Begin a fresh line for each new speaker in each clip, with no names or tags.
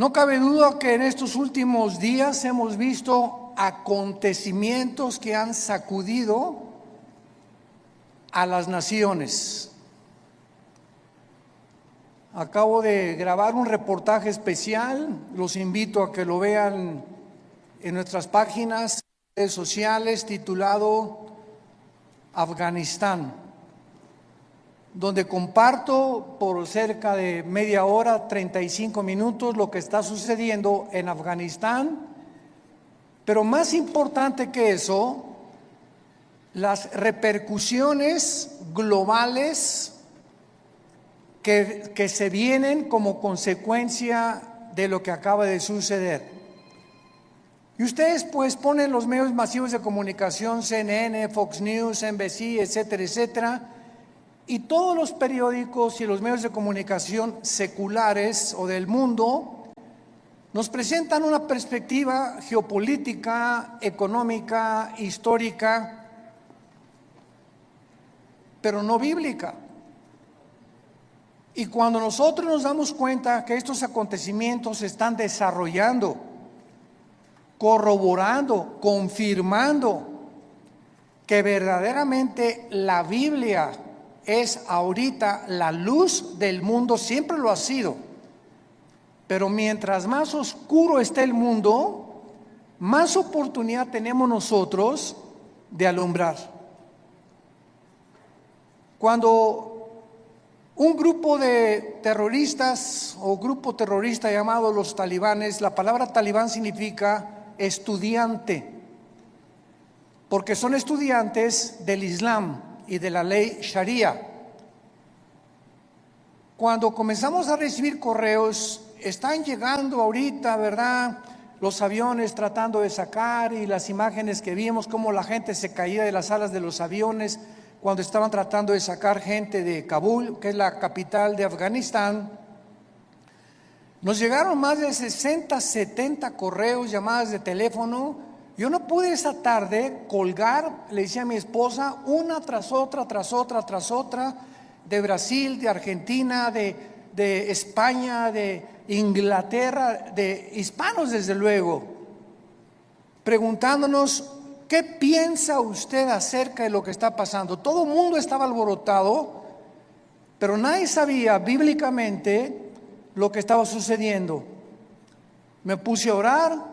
No cabe duda que en estos últimos días hemos visto acontecimientos que han sacudido a las naciones. Acabo de grabar un reportaje especial, los invito a que lo vean en nuestras páginas, redes sociales, titulado Afganistán, donde comparto por cerca de media hora, 35 minutos, lo que está sucediendo en Afganistán, pero más importante que eso, las repercusiones globales que se vienen como consecuencia de lo que acaba de suceder. Y ustedes pues ponen los medios masivos de comunicación, CNN, Fox News, NBC, etcétera, etcétera, y todos los periódicos y los medios de comunicación seculares o del mundo nos presentan una perspectiva geopolítica, económica, histórica, pero no bíblica. Y cuando nosotros nos damos cuenta que estos acontecimientos se están desarrollando, corroborando, confirmando que verdaderamente la Biblia es ahorita la luz del mundo, siempre lo ha sido, pero mientras más oscuro esté el mundo, más oportunidad tenemos nosotros de alumbrar. Cuando un grupo de terroristas o grupo terrorista llamado los talibanes, la palabra talibán significa estudiante, porque son estudiantes del Islam y de la ley Sharia. Cuando comenzamos a recibir correos, están llegando ahorita, ¿verdad?, los aviones tratando de sacar, y las imágenes que vimos, cómo la gente se caía de las alas de los aviones cuando estaban tratando de sacar gente de Kabul, que es la capital de Afganistán. Nos llegaron más de 60, 70 correos, llamadas de teléfono. Yo no pude esa tarde colgar, le decía a mi esposa, una tras otra, de Brasil, de Argentina, de España, de Inglaterra, de hispanos desde luego, preguntándonos, ¿qué piensa usted acerca de lo que está pasando? Todo el mundo estaba alborotado, pero nadie sabía bíblicamente lo que estaba sucediendo. Me puse a orar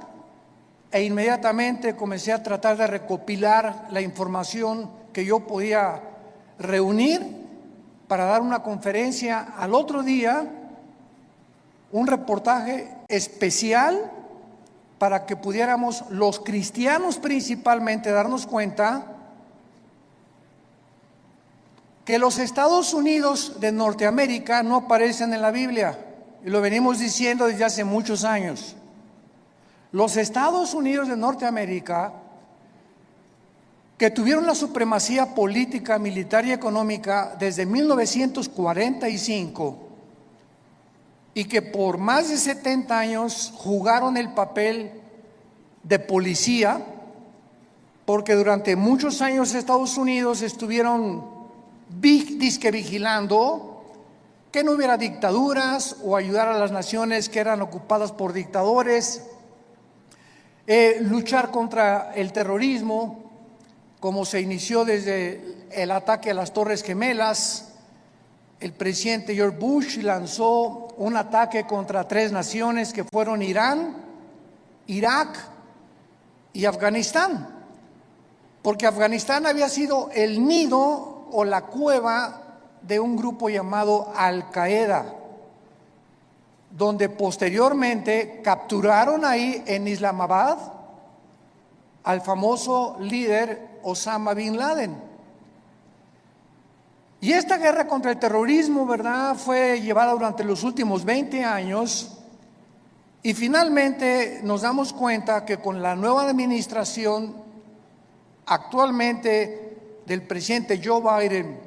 e inmediatamente comencé a tratar de recopilar la información que yo podía reunir para dar una conferencia al otro día, un reportaje especial para que pudiéramos los cristianos principalmente darnos cuenta que los Estados Unidos de Norteamérica no aparecen en la Biblia, y lo venimos diciendo desde hace muchos años. Los Estados Unidos de Norteamérica, que tuvieron la supremacía política, militar y económica desde 1945, y que por más de 70 años jugaron el papel de policía, porque durante muchos años Estados Unidos estuvieron disque vigilando que no hubiera dictaduras o ayudar a las naciones que eran ocupadas por dictadores, luchar contra el terrorismo, como se inició desde el ataque a las Torres Gemelas. El presidente George Bush lanzó un ataque contra 3 naciones que fueron Irán, Irak y Afganistán, porque Afganistán había sido el nido o la cueva de un grupo llamado Al-Qaeda, donde posteriormente capturaron ahí en Islamabad al famoso líder Osama Bin Laden. Y esta guerra contra el terrorismo, ¿verdad?, fue llevada durante los últimos 20 años, y finalmente nos damos cuenta que con la nueva administración actualmente del presidente Joe Biden,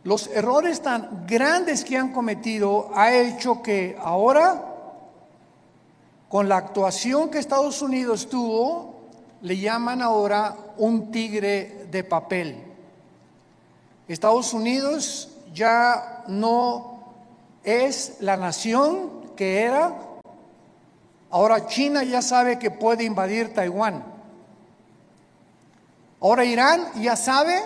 los errores tan grandes que han cometido ha hecho que ahora, con la actuación que Estados Unidos tuvo, le llaman ahora un tigre de papel. Estados Unidos ya no es la nación que era Ahora China ya sabe que puede invadir Taiwán. Ahora Irán ya sabe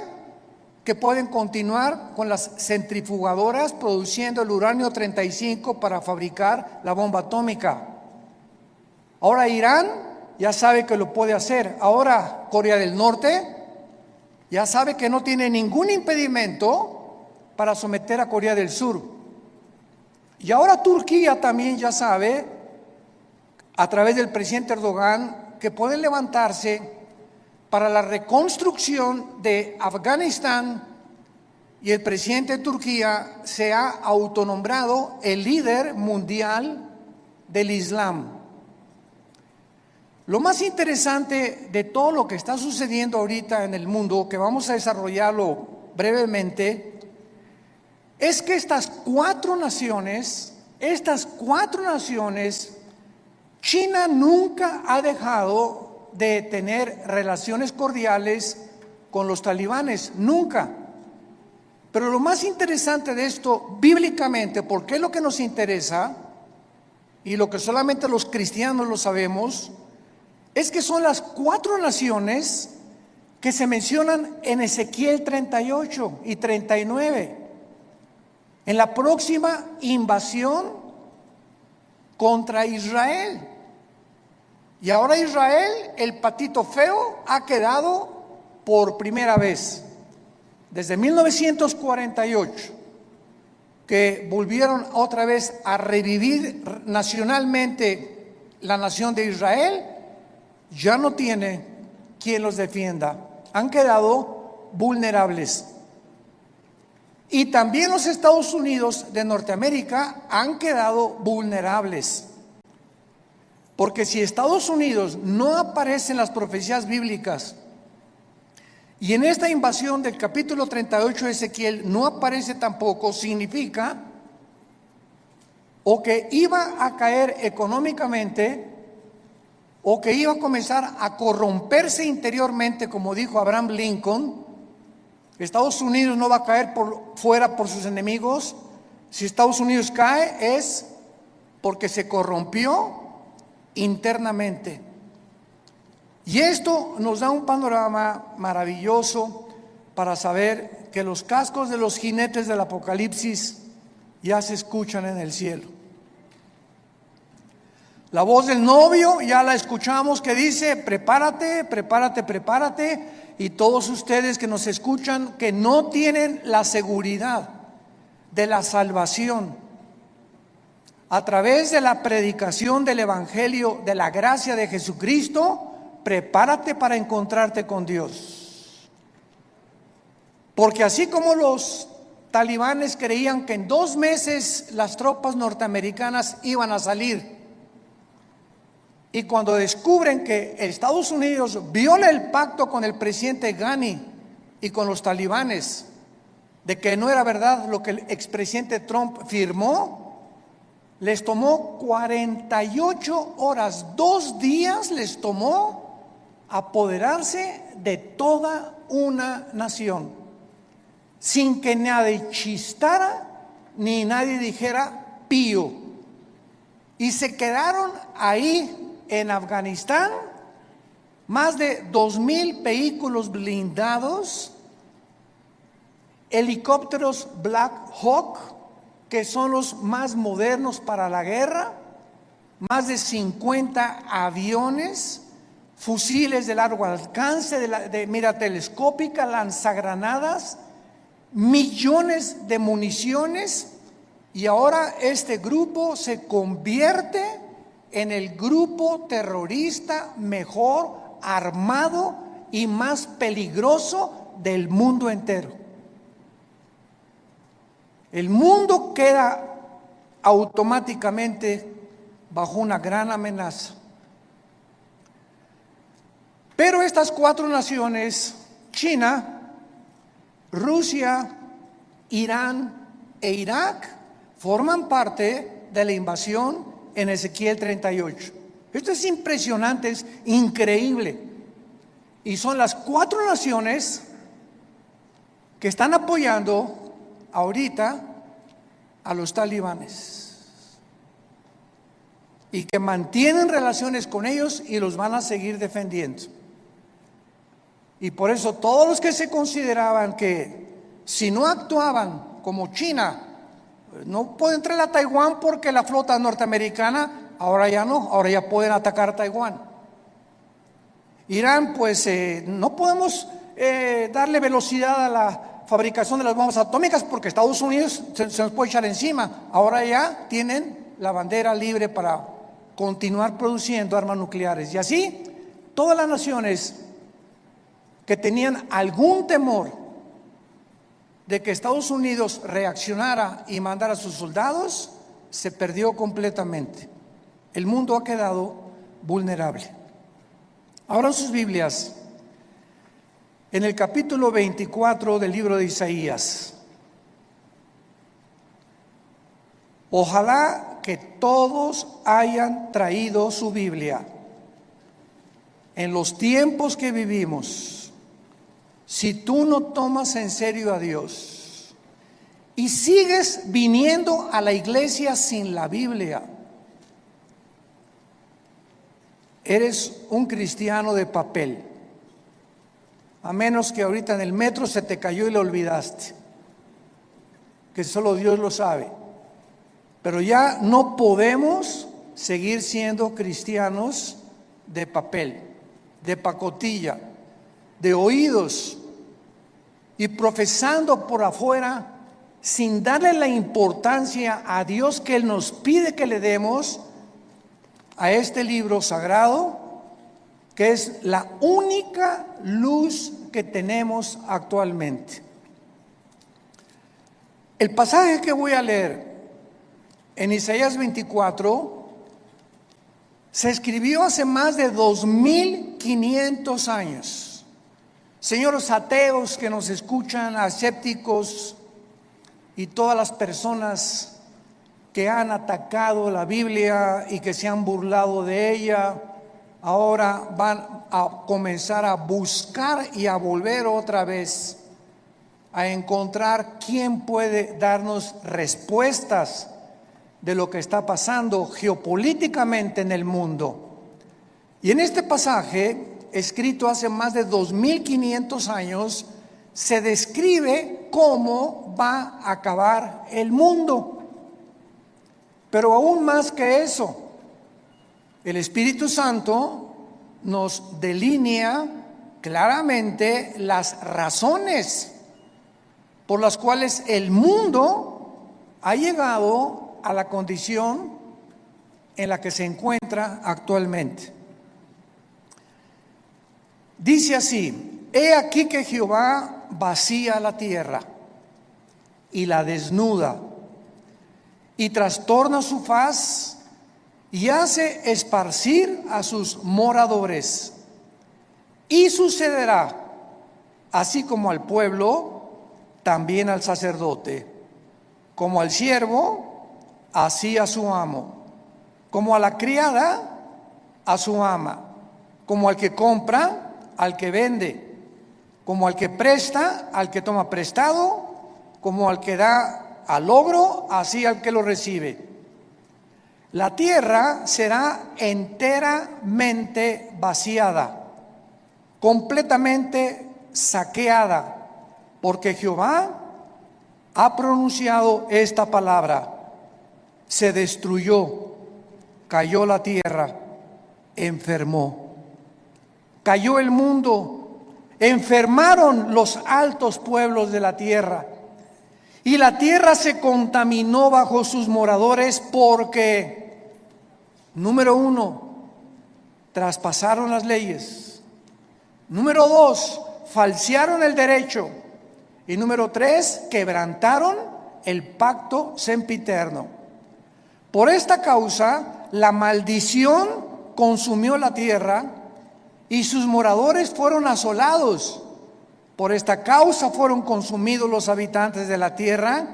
que pueden continuar con las centrifugadoras produciendo el uranio 35 para fabricar la bomba atómica. Ahora Irán ya sabe que lo puede hacer. Ahora Corea del Norte ya sabe que no tiene ningún impedimento para someter a Corea del Sur. Y ahora Turquía también ya sabe, a través del presidente Erdogan, que pueden levantarse para la reconstrucción de Afganistán, y el presidente de Turquía se ha autonombrado el líder mundial del Islam. Lo más interesante de todo lo que está sucediendo ahorita en el mundo, que vamos a desarrollarlo brevemente, es que estas cuatro naciones, China nunca ha dejado de tener relaciones cordiales con los talibanes, nunca. Pero lo más interesante de esto, bíblicamente, porque es lo que nos interesa, y lo que solamente los cristianos lo sabemos, es que son las cuatro naciones que se mencionan en Ezequiel 38 y 39, en la próxima invasión contra Israel. Y ahora Israel, el patito feo, ha quedado por primera vez desde 1948, que volvieron otra vez a revivir nacionalmente la nación de Israel. Ya no tiene quien los defienda, han quedado vulnerables. Y también los Estados Unidos de Norteamérica han quedado vulnerables. Porque si Estados Unidos no aparece en las profecías bíblicas, y en esta invasión del capítulo 38 de Ezequiel no aparece tampoco, significa o que iba a caer económicamente, o que iba a comenzar a corromperse interiormente, como dijo Abraham Lincoln. Estados Unidos no va a caer fuera por sus enemigos. Si Estados Unidos cae es porque se corrompió internamente. Y esto nos da un panorama maravilloso para saber que los cascos de los jinetes del Apocalipsis ya se escuchan en el cielo. La voz del novio ya la escuchamos, que dice: prepárate, prepárate, prepárate. Y todos ustedes que nos escuchan, que no tienen la seguridad de la salvación a través de la predicación del Evangelio de la gracia de Jesucristo, prepárate para encontrarte con Dios. Porque así como los talibanes creían que en 2 meses las tropas norteamericanas iban a salir, y cuando descubren que Estados Unidos viola el pacto con el presidente Ghani y con los talibanes, de que no era verdad lo que el expresidente Trump firmó, les tomó 48 horas, 2 días les tomó apoderarse de toda una nación, sin que nadie chistara ni nadie dijera pío. Y se quedaron ahí en Afganistán más de 2,000 vehículos blindados, helicópteros Black Hawk, que son los más modernos para la guerra, más de 50 aviones, fusiles de largo alcance, de mira telescópica, lanzagranadas, millones de municiones. Y ahora este grupo se convierte en el grupo terrorista mejor armado y más peligroso del mundo entero. El mundo queda automáticamente bajo una gran amenaza. Pero estas 4 naciones, China, Rusia, Irán e Irak, forman parte de la invasión en Ezequiel 38. Esto es impresionante, es increíble. Y son las 4 naciones que están apoyando ahorita a los talibanes. y que mantienen relaciones con ellos y los van a seguir defendiendo. Y por eso todos los que se consideraban que si no actuaban como China, no pueden entrar a Taiwán porque la flota norteamericana, ahora ya no, ahora ya pueden atacar Taiwán. Irán, pues no podemos darle velocidad a la fabricación de las bombas atómicas porque Estados Unidos se nos puede echar encima. Ahora ya tienen la bandera libre para continuar produciendo armas nucleares. Y así, todas las naciones que tenían algún temor de que Estados Unidos reaccionara y mandara a sus soldados, se perdió completamente. El mundo ha quedado vulnerable. Abran sus Biblias en el capítulo 24 del libro de Isaías. Ojalá que todos hayan traído su Biblia. En los tiempos que vivimos, si tú no tomas en serio a Dios y sigues viniendo a la iglesia sin la Biblia, eres un cristiano de papel, a menos que ahorita en el metro se te cayó y lo olvidaste, que solo Dios lo sabe. Pero ya no podemos seguir siendo cristianos de papel, de pacotilla, de oídos y profesando por afuera sin darle la importancia a Dios que Él nos pide que le demos a este libro sagrado, que es la única luz que tenemos actualmente. El pasaje que voy a leer en Isaías 24 se escribió hace más de 2500 años. Señores ateos que nos escuchan, escépticos y todas las personas que han atacado la Biblia y que se han burlado de ella, ahora van a comenzar a buscar y a volver otra vez a encontrar quién puede darnos respuestas de lo que está pasando geopolíticamente en el mundo. Y en este pasaje, escrito hace más de 2500 años, se describe cómo va a acabar el mundo. Pero aún más que eso, el Espíritu Santo nos delinea claramente las razones por las cuales el mundo ha llegado a la condición en la que se encuentra actualmente. Dice así: he aquí que Jehová vacía la tierra y la desnuda, y trastorna su faz y hace esparcir a sus moradores. Y sucederá, así como al pueblo, también al sacerdote, como al siervo, así a su amo, como a la criada, a su ama, como al que compra, al que vende, como al que presta, al que toma prestado, como al que da al logro, así al que lo recibe. La tierra será enteramente vaciada, completamente saqueada, porque Jehová ha pronunciado esta palabra: se destruyó, cayó la tierra, enfermó. Cayó el mundo, enfermaron los altos pueblos de la tierra. Y la tierra se contaminó bajo sus moradores porque, número 1, traspasaron las leyes. Número 2, falsearon el derecho. Y número 3, quebrantaron el pacto sempiterno. Por esta causa, la maldición consumió la tierra y sus moradores fueron asolados. Por esta causa fueron consumidos los habitantes de la tierra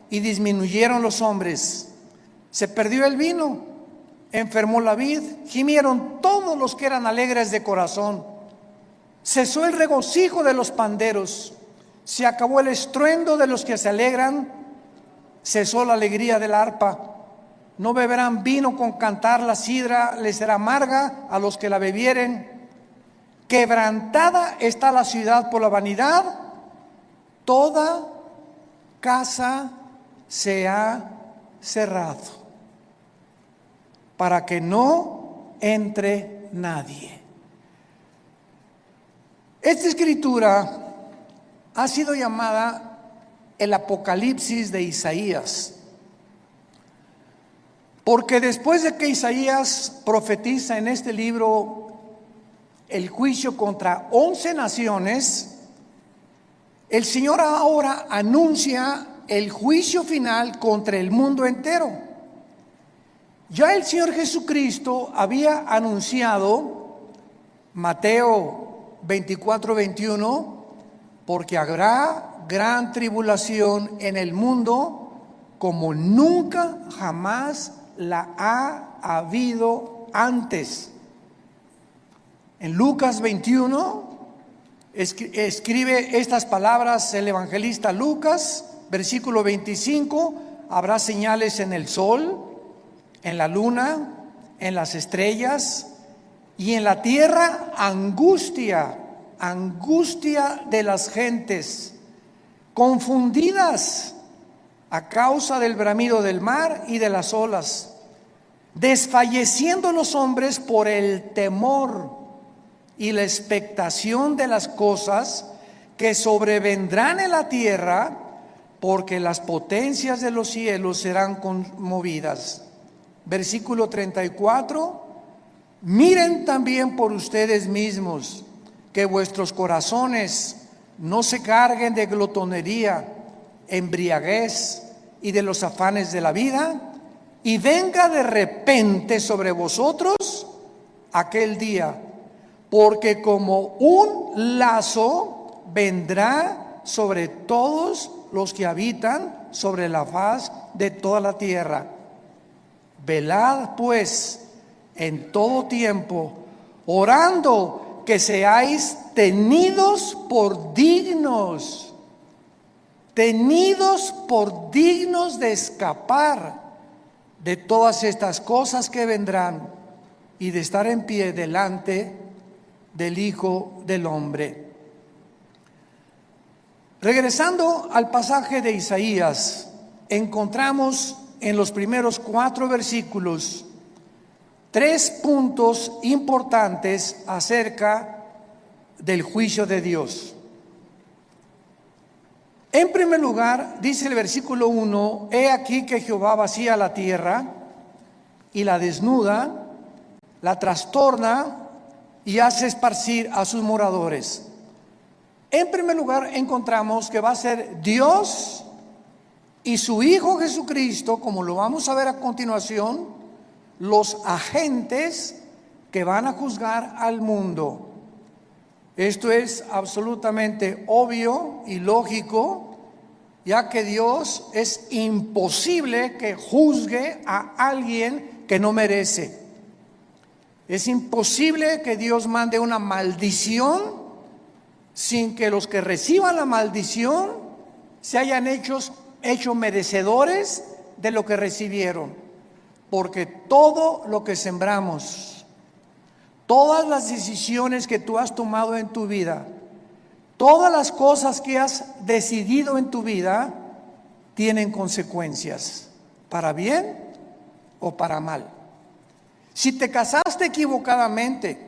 y disminuyeron los hombres. Se perdió el vino, enfermó la vid, gimieron todos los que eran alegres de corazón. Cesó el regocijo de los panderos, se acabó el estruendo de los que se alegran, cesó la alegría del arpa. no beberán vino con cantar, la sidra les será amarga a los que la bebieren. Quebrantada está la ciudad por la vanidad, toda casa se ha cerrado, para que no entre nadie. Esta escritura ha sido llamada el Apocalipsis de Isaías, porque después de que Isaías profetiza en este libro el juicio contra 11 naciones, el Señor ahora anuncia el juicio final contra el mundo entero. Ya el Señor Jesucristo había anunciado, Mateo 24:21, porque habrá gran tribulación en el mundo como nunca jamás la ha habido antes. En Lucas 21 escribe estas palabras el evangelista Lucas, versículo 25: habrá señales en el sol, en la luna, en las estrellas, y en la tierra angustia de las gentes, confundidas a causa del bramido del mar y de las olas, desfalleciendo los hombres por el temor y la expectación de las cosas que sobrevendrán en la tierra, porque las potencias de los cielos serán conmovidas. Versículo 34: miren también por ustedes mismos, que vuestros corazones no se carguen de glotonería, embriaguez y de los afanes de la vida, y venga de repente sobre vosotros aquel día, porque como un lazo vendrá sobre todos los que habitan sobre la faz de toda la tierra. Velad pues en todo tiempo, orando que seáis tenidos por dignos de escapar de todas estas cosas que vendrán y de estar en pie delante del Hijo del Hombre. Regresando al pasaje de Isaías, encontramos en los primeros 4 versículos 3 puntos importantes acerca del juicio de Dios. En primer lugar, dice el versículo 1: he aquí que Jehová vacía la tierra y la desnuda, la trastorna y hace esparcir a sus moradores. En primer lugar, encontramos que va a ser Dios y su Hijo Jesucristo, como lo vamos a ver a continuación, los agentes que van a juzgar al mundo. Esto es absolutamente obvio y lógico, ya que Dios es imposible que juzgue a alguien que no merece. Es imposible que Dios mande una maldición sin que los que reciban la maldición se hayan hecho merecedores de lo que recibieron. Porque todo lo que sembramos, todas las decisiones que tú has tomado en tu vida, todas las cosas que has decidido en tu vida, tienen consecuencias, para bien o para mal. Si te casaste equivocadamente,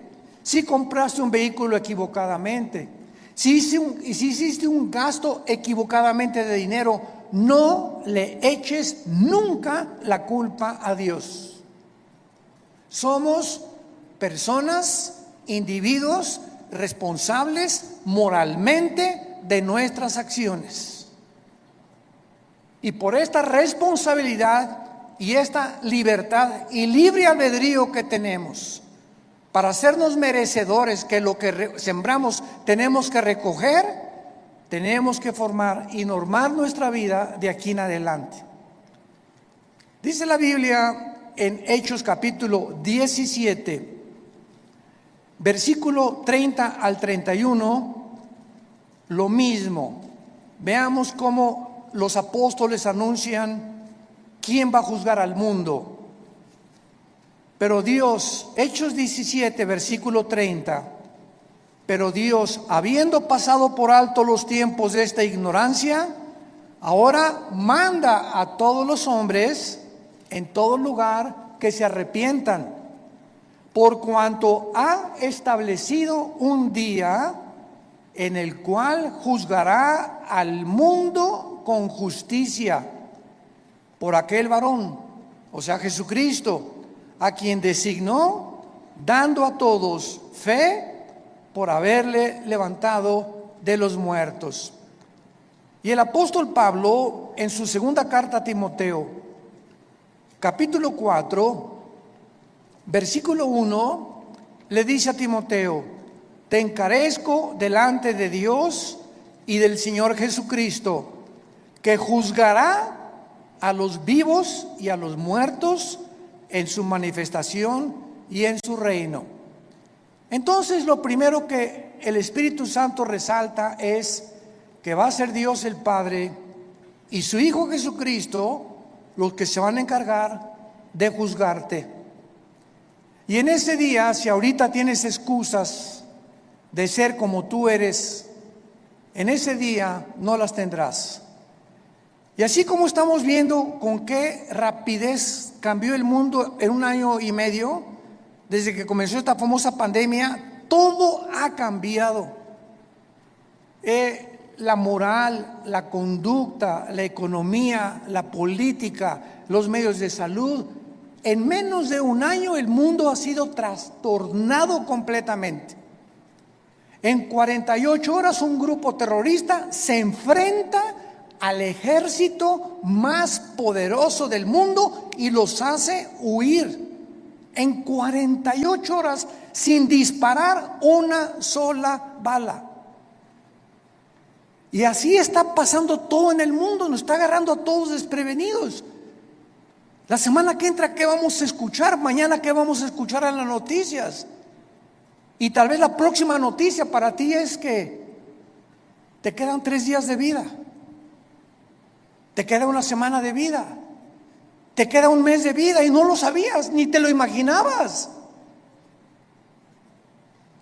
si compraste un vehículo equivocadamente, si hiciste un gasto equivocadamente de dinero, no le eches nunca la culpa a Dios. Somos personas, individuos responsables moralmente de nuestras acciones. Y por esta responsabilidad y esta libertad y libre albedrío que tenemos para hacernos merecedores que lo que sembramos tenemos que recoger, tenemos que formar y normar nuestra vida de aquí en adelante. Dice la Biblia en Hechos capítulo 17, versículo 30 al 31, lo mismo. Veamos cómo los apóstoles anuncian quién va a juzgar al mundo. Pero Dios, Hechos 17, versículo 30, pero Dios, habiendo pasado por alto los tiempos de esta ignorancia, ahora manda a todos los hombres en todo lugar que se arrepientan, por cuanto ha establecido un día en el cual juzgará al mundo con justicia por aquel varón, o sea Jesucristo, a quien designó, dando a todos fe por haberle levantado de los muertos. Y el apóstol Pablo, en su segunda carta a Timoteo, capítulo 4, versículo 1, le dice a Timoteo: te encarezco delante de Dios y del Señor Jesucristo, que juzgará a los vivos y a los muertos en su manifestación y en su reino. Entonces, lo primero que el Espíritu Santo resalta es que va a ser Dios el Padre y su Hijo Jesucristo los que se van a encargar de juzgarte. Y en ese día, si ahorita tienes excusas de ser como tú eres, en ese día no las tendrás. Y así como estamos viendo con qué rapidez cambió el mundo en 1 año y medio, desde que comenzó esta famosa pandemia, todo ha cambiado. La moral, la conducta, la economía, la política, los medios de salud. En menos de 1 año el mundo ha sido trastornado completamente. En 48 horas un grupo terrorista se enfrenta al ejército más poderoso del mundo y los hace huir. En 48 horas sin disparar una sola bala. Y así está pasando todo en el mundo, nos está agarrando a todos desprevenidos. La semana que entra, ¿qué vamos a escuchar? Mañana, ¿qué vamos a escuchar en las noticias? Y tal vez la próxima noticia para ti es que te quedan 3 días de vida, te queda 1 semana de vida, te queda 1 mes de vida y no lo sabías, ni te lo imaginabas.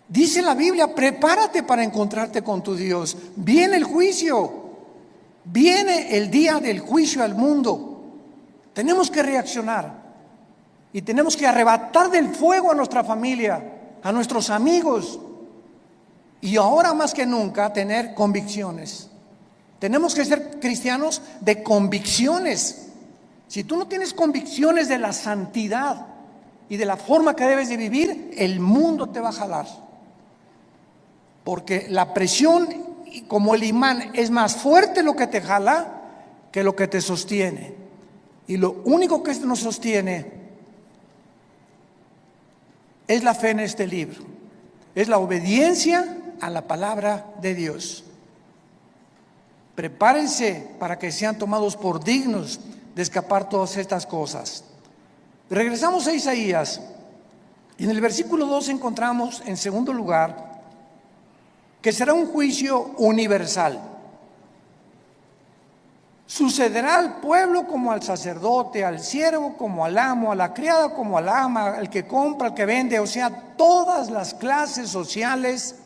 Dice la Biblia: prepárate para encontrarte con tu Dios. Viene el juicio, viene el día del juicio al mundo. Tenemos que reaccionar y tenemos que arrebatar del fuego a nuestra familia, a nuestros amigos, y ahora más que nunca tener convicciones. Tenemos que ser cristianos de convicciones. Si tú no tienes convicciones de la santidad y de la forma que debes de vivir, el mundo te va a jalar. Porque la presión, como el imán, es más fuerte lo que te jala que lo que te sostiene. Y lo único que nos sostiene es la fe en este libro, es la obediencia a la palabra de Dios. Prepárense para que sean tomados por dignos de escapar todas estas cosas. Regresamos a Isaías, y en el versículo 2 encontramos, en segundo lugar, que será un juicio universal. Sucederá al pueblo como al sacerdote, al siervo como al amo, a la criada como al ama, al que compra, al que vende, o sea, todas las clases sociales,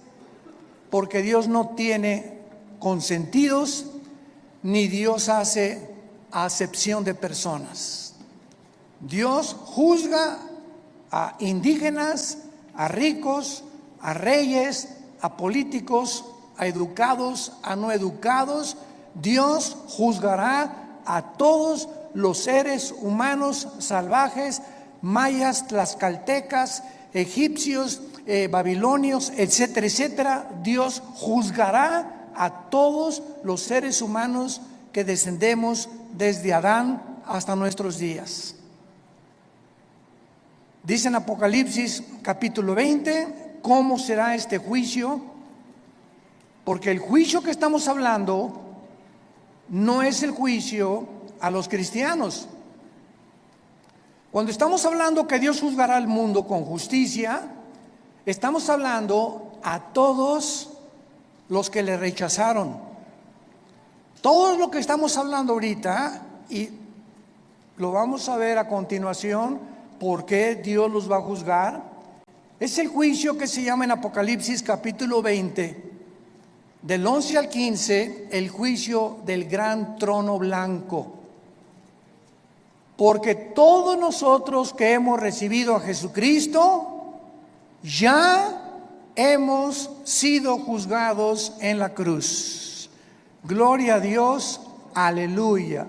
porque Dios no tiene consentidos, ni Dios hace acepción de personas. Dios juzga a indígenas, a ricos, a reyes, a políticos, a educados, a no educados. Dios juzgará a todos los seres humanos salvajes, mayas, tlaxcaltecas, egipcios, babilonios, etcétera, etcétera. Dios juzgará a todos los seres humanos que descendemos desde Adán hasta nuestros días. Dice en Apocalipsis capítulo 20 cómo será este juicio, porque el juicio que estamos hablando no es el juicio a los cristianos. Cuando estamos hablando que Dios juzgará al mundo con justicia, estamos hablando a todos los que le rechazaron. Todo lo que estamos hablando ahorita, y lo vamos a ver a continuación, ¿Por qué Dios los va a juzgar? Es el juicio que se llama en Apocalipsis capítulo 20, del 11 al 15, el juicio del gran trono blanco. Porque todos nosotros que hemos recibido a Jesucristo, ya hemos sido juzgados en la cruz. Gloria a Dios, aleluya.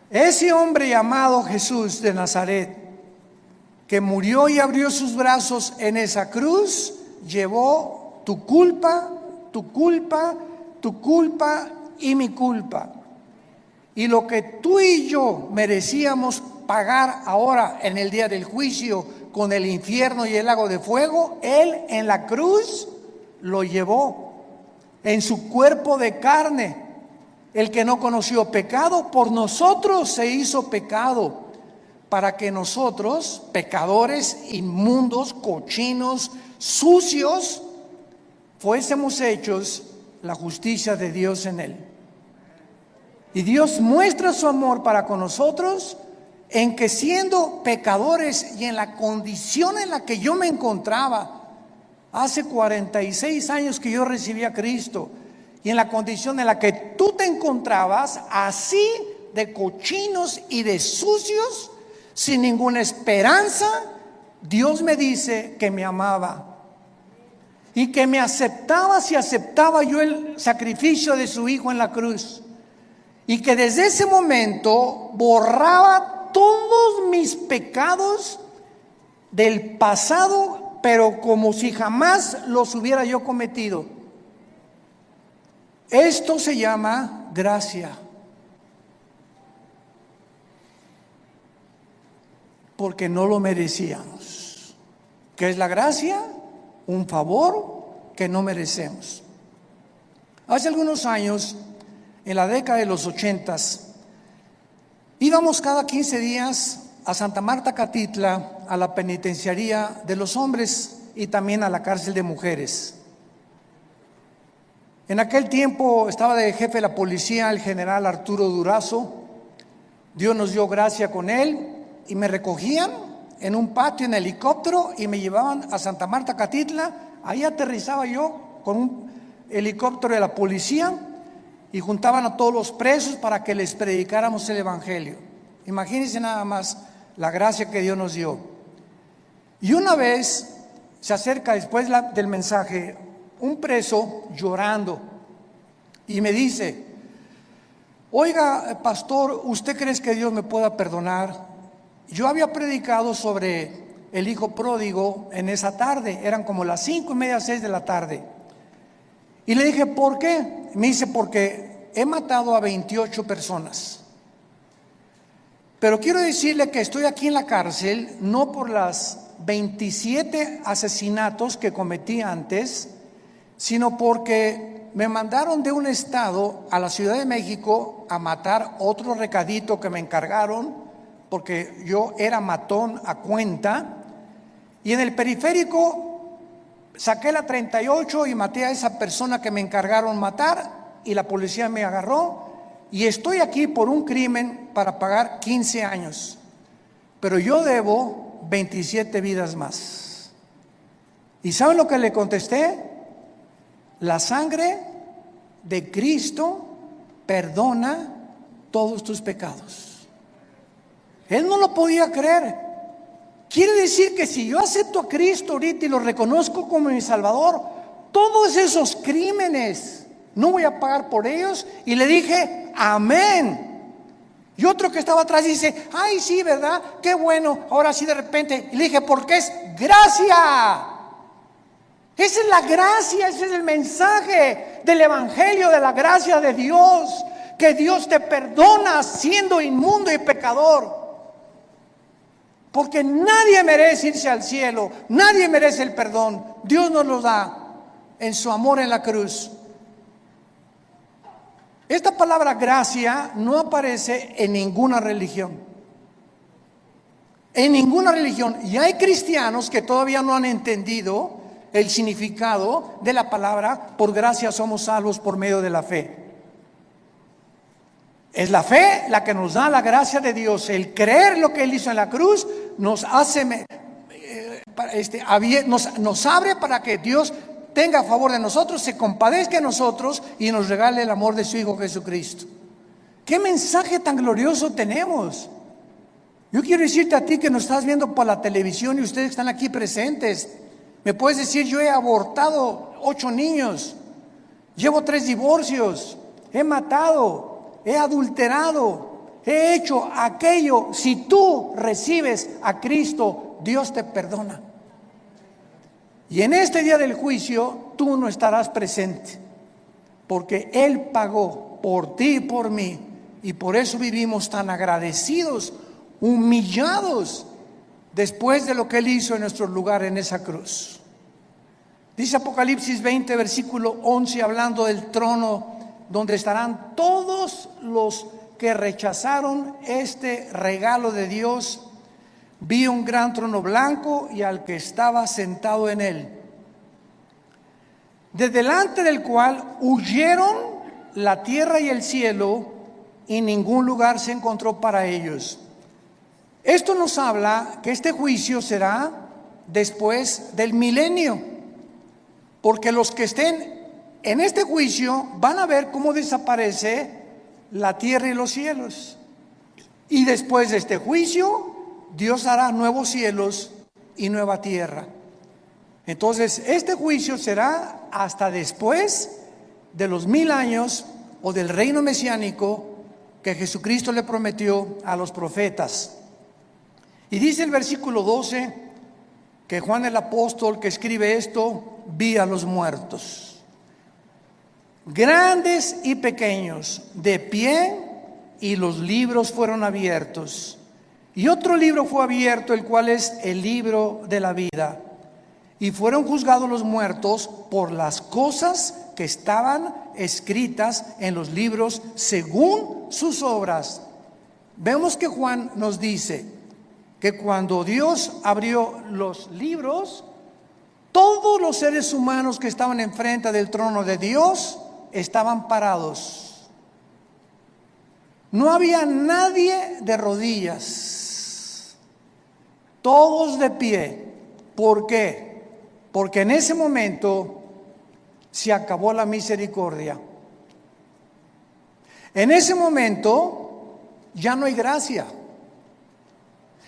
Ese hombre llamado Jesús de Nazaret, que murió y abrió sus brazos en esa cruz, llevó tu culpa, tu culpa, tu culpa y mi culpa. Y lo que tú y yo merecíamos pagar ahora en el día del juicio con el infierno y el lago de fuego, Él en la cruz lo llevó en su cuerpo de carne. El que no conoció pecado, por nosotros se hizo pecado, para que nosotros, pecadores, inmundos, cochinos, sucios, fuésemos hechos la justicia de Dios en Él. Y Dios muestra su amor para con nosotros en que, siendo pecadores y en la condición en la que yo me encontraba hace 46 años que yo recibí a Cristo, y en la condición en la que tú te encontrabas, así de cochinos y de sucios, sin ninguna esperanza, Dios me dice que me amaba y que me aceptaba si aceptaba yo el sacrificio de su Hijo en la cruz, y que desde ese momento borraba todos mis pecados del pasado, pero como si jamás los hubiera yo cometido. Esto se llama gracia. Porque no lo merecíamos. ¿Qué es la gracia? Un favor que no merecemos. Hace algunos años, en la década de los 80, íbamos cada 15 días a Santa Marta Catitla, a la penitenciaría de los hombres y también a la cárcel de mujeres. En aquel tiempo estaba de jefe de la policía el general Arturo Durazo. Dios nos dio gracia con él y me recogían en un patio en helicóptero y me llevaban a Santa Marta Catitla. Ahí aterrizaba yo con un helicóptero de la policía y juntaban a todos los presos para que les predicáramos el evangelio. Imagínense nada más la gracia que Dios nos dio. Y una vez se acerca después del mensaje un preso llorando y me dice: oiga, pastor, ¿usted cree que Dios me pueda perdonar? Yo había predicado sobre el hijo pródigo en esa tarde, eran como las 5:30, 6 de la tarde. Y le dije: ¿por qué? Me dice: porque he matado a 28 personas. Pero quiero decirle que estoy aquí en la cárcel no por las 27 asesinatos que cometí antes, sino porque me mandaron de un estado a la Ciudad de México a matar otro recadito que me encargaron, porque yo era matón a cuenta, y en el periférico saqué la 38 y maté a esa persona que me encargaron matar, y la policía me agarró, y estoy aquí por un crimen para pagar 15 años, pero yo debo 27 vidas más. ¿Y saben lo que le contesté? La sangre de Cristo perdona todos tus pecados. Él no lo podía creer. Quiere decir que si yo acepto a Cristo ahorita y lo reconozco como mi Salvador, todos esos crímenes no voy a pagar por ellos. Y le dije: amén. Y otro que estaba atrás dice: ay, sí, ¿verdad? Qué bueno. Ahora sí, de repente. Y le dije: porque es gracia. Esa es la gracia, ese es el mensaje del evangelio, de la gracia de Dios, que Dios te perdona siendo inmundo y pecador. Porque nadie merece irse al cielo, nadie merece el perdón. Dios nos lo da en su amor en la cruz. Esta palabra gracia no aparece en ninguna religión. En ninguna religión. Y hay cristianos que todavía no han entendido el significado de la palabra: por gracia somos salvos por medio de la fe. Es la fe la que nos da la gracia de Dios. El creer lo que Él hizo en la cruz nos hace, nos abre para que Dios tenga a favor de nosotros, se compadezca de nosotros y nos regale el amor de su Hijo Jesucristo. ¿Qué mensaje tan glorioso tenemos? Yo quiero decirte a ti que nos estás viendo por la televisión y ustedes están aquí presentes. Me puedes decir, yo he abortado 8 niños, llevo 3 divorcios, he matado, he adulterado, he hecho aquello. Si tú recibes a Cristo, Dios te perdona. Y en este día del juicio, tú no estarás presente, porque Él pagó por ti y por mí, y por eso vivimos tan agradecidos, humillados, después de lo que Él hizo en nuestro lugar en esa cruz. Dice Apocalipsis 20, versículo 11, hablando del trono, donde estarán todos los que rechazaron este regalo de Dios. Vi un gran trono blanco y al que estaba sentado en él, de delante del cual huyeron la tierra y el cielo, y ningún lugar se encontró para ellos. Esto nos habla que este juicio será después del milenio, porque los que estén en este juicio van a ver cómo desaparece la tierra y los cielos. Y después de este juicio, Dios hará nuevos cielos y nueva tierra. Entonces, este juicio será hasta después de los 1000 años o del reino mesiánico que Jesucristo le prometió a los profetas. Y dice el versículo 12 que Juan el apóstol que escribe esto, vi a los muertos, grandes y pequeños, de pie, y los libros fueron abiertos. Y otro libro fue abierto, el cual es el libro de la vida. Y fueron juzgados los muertos por las cosas que estaban escritas en los libros según sus obras. Vemos que Juan nos dice que cuando Dios abrió los libros, todos los seres humanos que estaban enfrente del trono de Dios estaban parados. No había nadie de rodillas, todos de pie. ¿Por qué? Porque en ese momento se acabó la misericordia. En ese momento ya no hay gracia.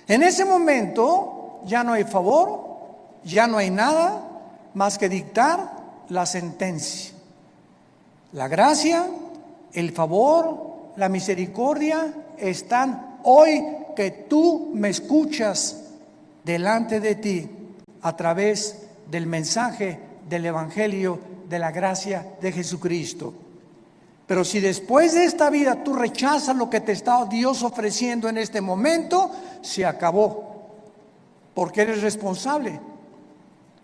En ese momento ya no hay favor, ya no hay nada más que dictar la sentencia. La gracia, el favor, la misericordia están hoy que tú me escuchas delante de ti a través del mensaje del Evangelio de la gracia de Jesucristo. Pero si después de esta vida tú rechazas lo que te está Dios ofreciendo en este momento, se acabó, porque eres responsable.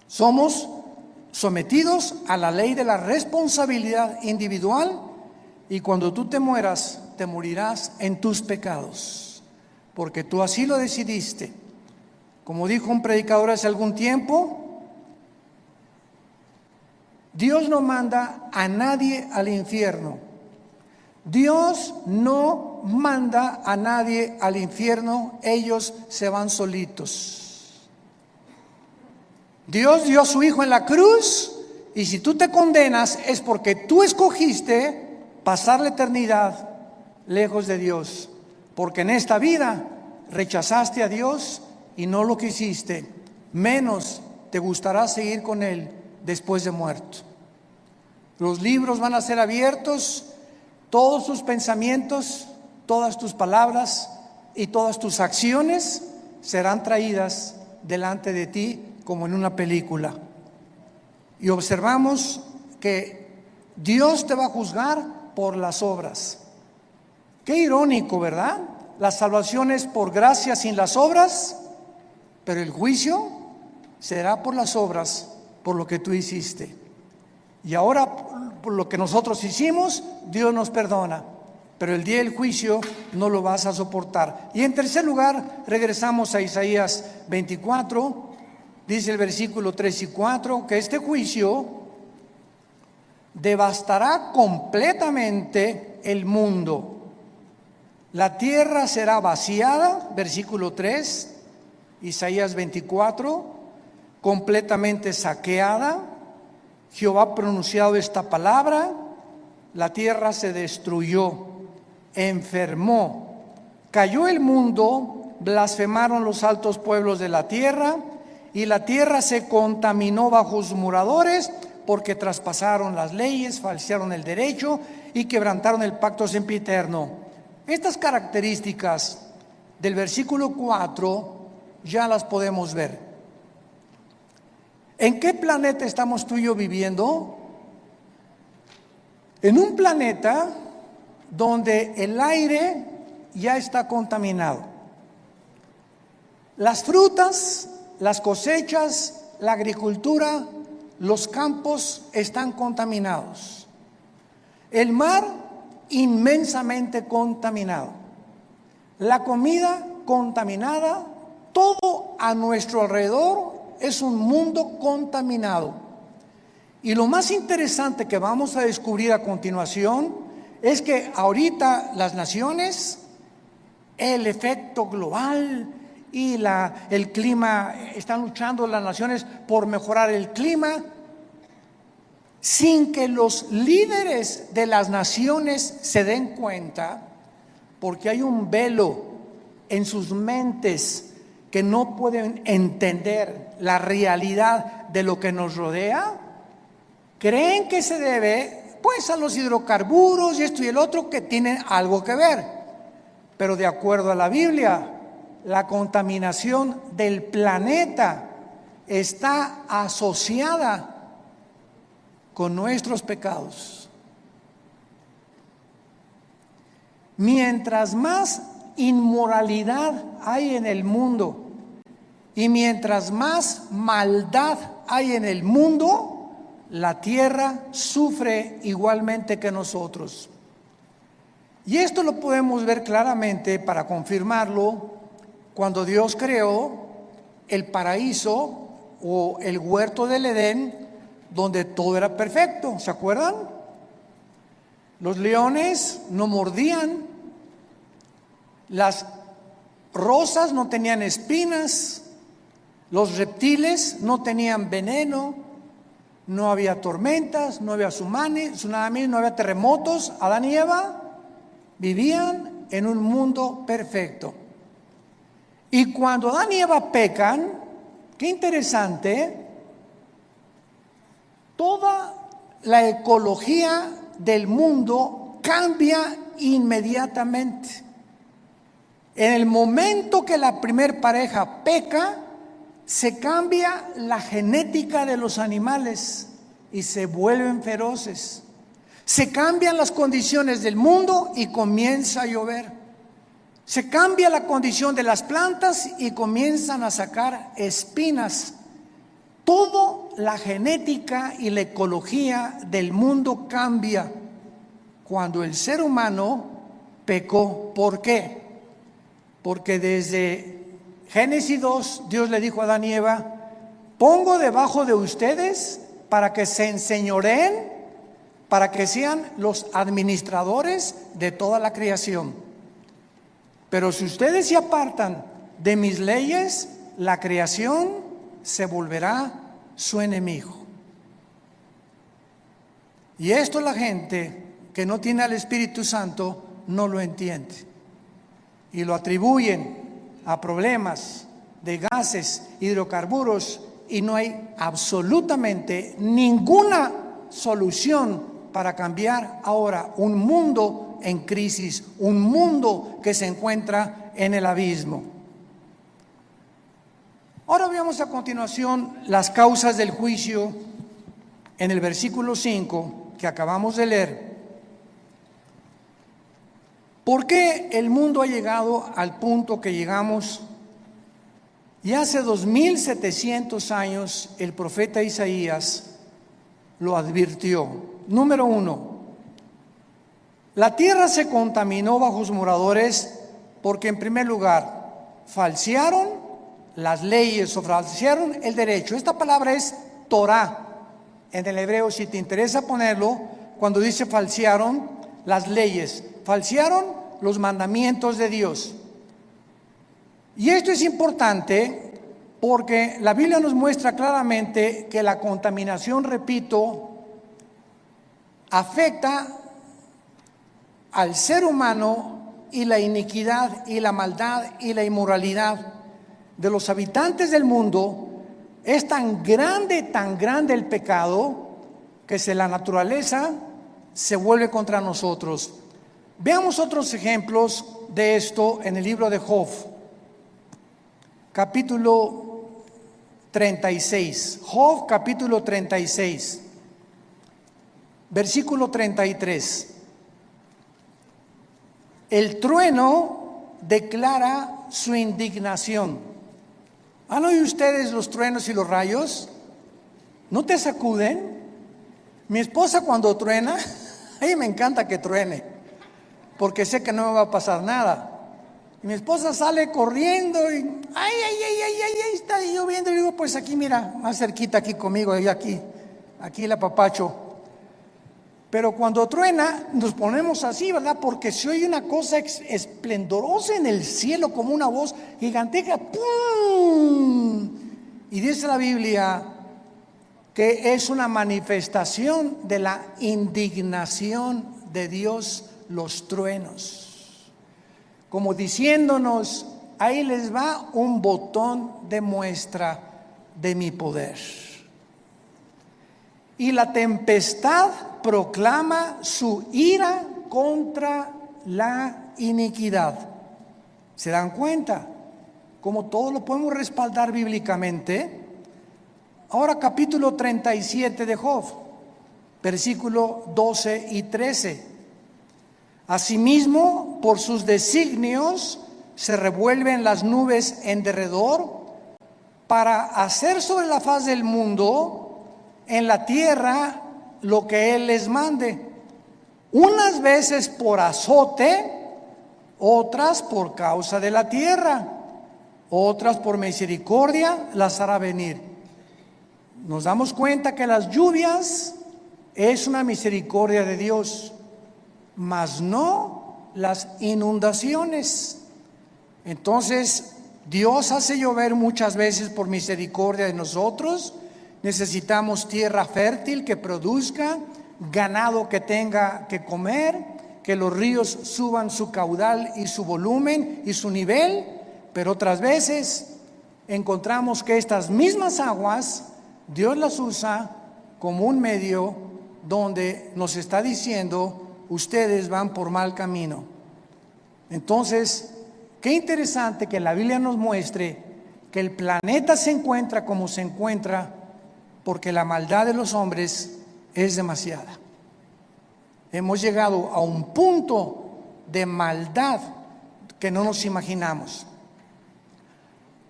Somos sometidos a la ley de la responsabilidad individual, y cuando tú te mueras, te morirás en tus pecados, porque tú así lo decidiste. Como dijo un predicador hace algún tiempo, Dios no manda a nadie al infierno. Dios no manda a nadie al infierno, ellos se van solitos. Dios dio a su Hijo en la cruz, y si tú te condenas es porque tú escogiste pasar la eternidad lejos de Dios, porque en esta vida rechazaste a Dios y no lo quisiste, menos te gustará seguir con Él después de muerto. Los libros van a ser abiertos, todos tus pensamientos, todas tus palabras y todas tus acciones serán traídas delante de ti como en una película. Y observamos que Dios te va a juzgar por las obras. Qué irónico, ¿verdad? La salvación es por gracia sin las obras, pero el juicio será por las obras, por lo que tú hiciste. Y ahora, por lo que nosotros hicimos, Dios nos perdona, pero el día del juicio no lo vas a soportar. Y en tercer lugar, regresamos a Isaías 24, dice el versículo 3 y 4, que este juicio devastará completamente el mundo. La tierra será vaciada, versículo 3, Isaías 24, completamente saqueada. Jehová ha pronunciado esta palabra, la tierra se destruyó, enfermó, cayó el mundo, blasfemaron los altos pueblos de la tierra, y la tierra se contaminó bajo sus moradores, porque traspasaron las leyes, falsearon el derecho y quebrantaron el pacto sempiterno. Estas características del versículo 4 ya las podemos ver. ¿En qué planeta estamos tú y yo viviendo? En un planeta donde el aire ya está contaminado. Las frutas, las cosechas, la agricultura, los campos están contaminados. El mar inmensamente contaminado. La comida contaminada. Todo a nuestro alrededor es un mundo contaminado. Y lo más interesante que vamos a descubrir a continuación es que ahorita las naciones, el efecto global y el clima, están luchando las naciones por mejorar el clima, sin que los líderes de las naciones se den cuenta, porque hay un velo en sus mentes que no pueden entender la realidad de lo que nos rodea. Creen que se debe pues a los hidrocarburos y esto y el otro, que tienen algo que ver, pero de acuerdo a la Biblia, la contaminación del planeta está asociada con nuestros pecados. Mientras más inmoralidad hay en el mundo y mientras más maldad hay en el mundo, la tierra sufre igualmente que nosotros. Y esto lo podemos ver claramente, para confirmarlo, cuando Dios creó el paraíso o el huerto del Edén, donde todo era perfecto. ¿Se acuerdan? Los leones no mordían, las rosas no tenían espinas, los reptiles no tenían veneno, no había tormentas, no había tsunamis, no había terremotos. Adán y Eva vivían en un mundo perfecto. Y cuando Adán y Eva pecan, qué interesante, toda la ecología del mundo cambia inmediatamente. En el momento que la primer pareja peca, se cambia la genética de los animales y se vuelven feroces. Se cambian las condiciones del mundo y comienza a llover. Se cambia la condición de las plantas y comienzan a sacar espinas. Toda la genética y la ecología del mundo cambia cuando el ser humano pecó. ¿Por qué? Porque desde Génesis 2, Dios le dijo a Adán y Eva: pongo debajo de ustedes para que se enseñoreen, para que sean los administradores de toda la creación. Pero si ustedes se apartan de mis leyes, la creación se volverá su enemigo. Y esto la gente que no tiene al Espíritu Santo no lo entiende. Y lo atribuyen a problemas de gases, hidrocarburos, y no hay absolutamente ninguna solución para cambiar ahora un mundo en crisis, un mundo que se encuentra en el abismo. Ahora veamos a continuación las causas del juicio en el versículo 5 que acabamos de leer. ¿Por qué el mundo ha llegado al punto que llegamos? Y hace 2700 años el profeta Isaías lo advirtió. Número 1, la tierra se contaminó bajo sus moradores porque, en primer lugar, falsearon las leyes o falsearon el derecho. Esta palabra es Torah en el hebreo, si te interesa ponerlo, cuando dice falsearon las leyes, falsearon los mandamientos de Dios. Y esto es importante porque la Biblia nos muestra claramente que la contaminación, repito, afecta al ser humano, y la iniquidad y la maldad y la inmoralidad de los habitantes del mundo es tan grande el pecado, que la naturaleza se vuelve contra nosotros. Veamos otros ejemplos de esto en el libro de Job, capítulo 36. Job, capítulo 36, versículo 33. El trueno declara su indignación. ¿Han oído ustedes los truenos y los rayos? ¿No te sacuden? Mi esposa cuando truena, a ella me encanta que truene, porque sé que no me va a pasar nada. Y mi esposa sale corriendo y ay, está lloviendo. Y digo, pues aquí mira, más cerquita aquí conmigo, y aquí la papacho. Pero cuando truena, nos ponemos así, ¿verdad? Porque se oye una cosa esplendorosa en el cielo, como una voz gigantesca. ¡Pum! Y dice la Biblia que es una manifestación de la indignación de Dios, los truenos. Como diciéndonos, ahí les va un botón de muestra de mi poder. Y la tempestad proclama su ira contra la iniquidad. ¿Se dan cuenta? Como todo lo podemos respaldar bíblicamente. Ahora capítulo 37 de Job, versículo 12 y 13. Asimismo, por sus designios se revuelven las nubes en derredor para hacer sobre la faz del mundo, en la tierra, lo que Él les mande, unas veces por azote, otras por causa de la tierra, otras por misericordia las hará venir. Nos damos cuenta que las lluvias es una misericordia de Dios, mas no las inundaciones. Entonces, Dios hace llover muchas veces por misericordia de nosotros. Necesitamos tierra fértil que produzca, ganado que tenga que comer, que los ríos suban su caudal y su volumen y su nivel, pero otras veces encontramos que estas mismas aguas Dios las usa como un medio donde nos está diciendo, ustedes van por mal camino. Entonces, qué interesante que la Biblia nos muestre que el planeta se encuentra como se encuentra porque la maldad de los hombres es demasiada. Hemos llegado a un punto de maldad que no nos imaginamos.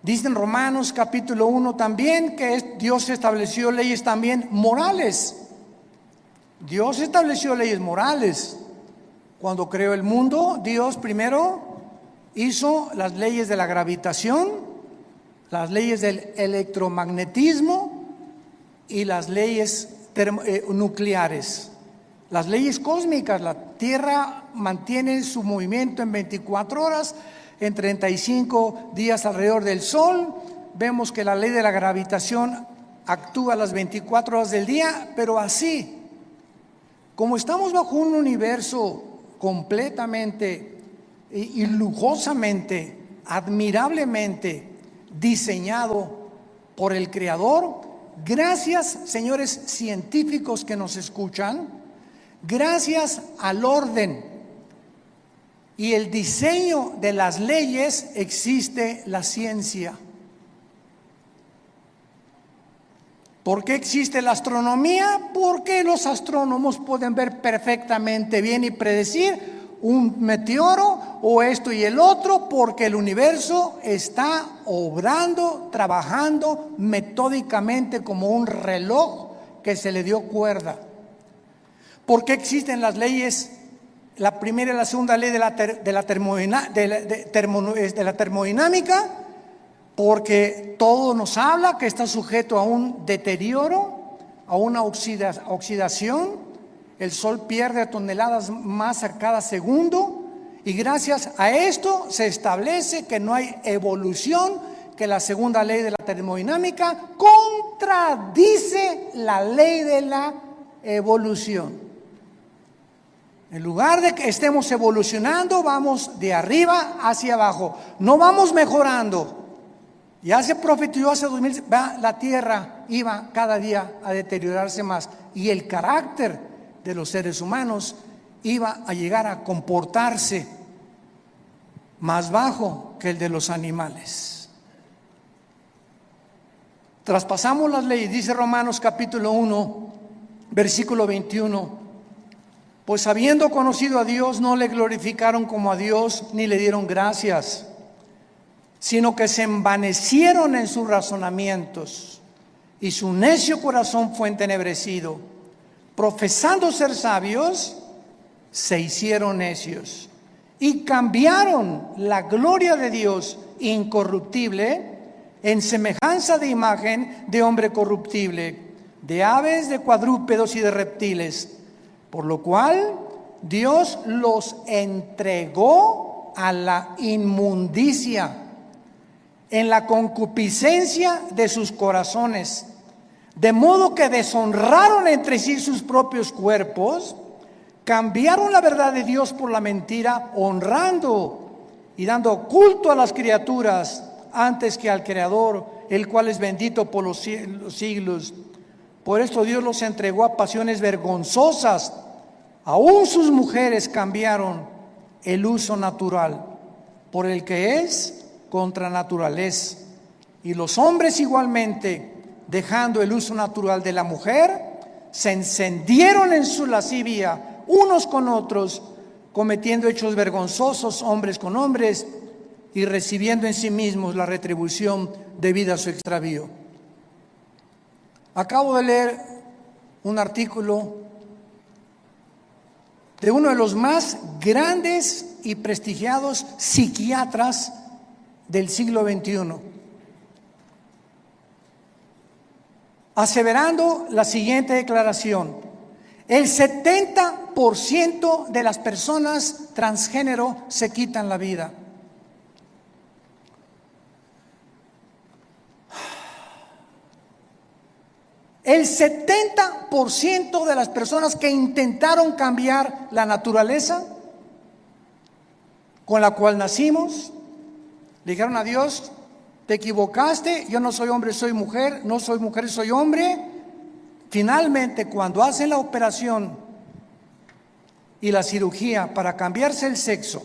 Dice en Romanos capítulo 1 también que Dios estableció leyes también morales. Dios estableció leyes morales. Cuando creó el mundo, Dios primero hizo las leyes de la gravitación, las leyes del electromagnetismo y las leyes nucleares. Las leyes cósmicas, la Tierra mantiene su movimiento en 24 horas, en 35 días alrededor del Sol. Vemos que la ley de la gravitación actúa las 24 horas del día, pero así, como estamos bajo un universo completamente y lujosamente, admirablemente diseñado por el Creador, gracias, señores científicos que nos escuchan, gracias al orden y el diseño de las leyes existe la ciencia. ¿Por qué existe la astronomía? Porque los astrónomos pueden ver perfectamente bien y predecir un meteoro o esto y el otro, porque el universo está obrando, trabajando metódicamente como un reloj que se le dio cuerda. ¿Por qué existen las leyes? La primera y la segunda ley de la termodinámica, porque todo nos habla que está sujeto a un deterioro, a una oxidación. El sol pierde toneladas más a cada segundo Y gracias a esto se establece que no hay evolución, que la segunda ley de la termodinámica contradice la ley de la evolución. En lugar de que estemos evolucionando, vamos de arriba hacia abajo, no vamos mejorando. Ya se profetizó hace 2000, la tierra iba cada día a deteriorarse más y el carácter de los seres humanos iba a llegar a comportarse más bajo que el de los animales. Traspasamos las leyes, dice Romanos capítulo 1, versículo 21. Pues habiendo conocido a Dios, no le glorificaron como a Dios, ni le dieron gracias, sino que se envanecieron en sus razonamientos, y su necio corazón fue entenebrecido. Profesando ser sabios, se hicieron necios, y cambiaron la gloria de Dios incorruptible en semejanza de imagen de hombre corruptible, de aves, de cuadrúpedos y de reptiles. Por lo cual Dios los entregó a la inmundicia en la concupiscencia de sus corazones, de modo que deshonraron entre sí sus propios cuerpos, cambiaron la verdad de Dios por la mentira, honrando y dando culto a las criaturas antes que al Creador, el cual es bendito por los siglos. Por esto Dios los entregó a pasiones vergonzosas. Aún sus mujeres cambiaron el uso natural por el que es contra naturaleza. Y los hombres igualmente, dejando el uso natural de la mujer, se encendieron en su lascivia unos con otros, cometiendo hechos vergonzosos hombres con hombres y recibiendo en sí mismos la retribución debida a su extravío. Acabo de leer un artículo de uno de los más grandes y prestigiados psiquiatras del siglo XXI, aseverando la siguiente declaración: el 70% de las personas transgénero se quitan la vida. El 70% de las personas que intentaron cambiar la naturaleza con la cual nacimos, le dijeron a Dios: te equivocaste, yo no soy hombre, soy mujer, no soy mujer, soy hombre. Finalmente, cuando hacen la operación y la cirugía para cambiarse el sexo,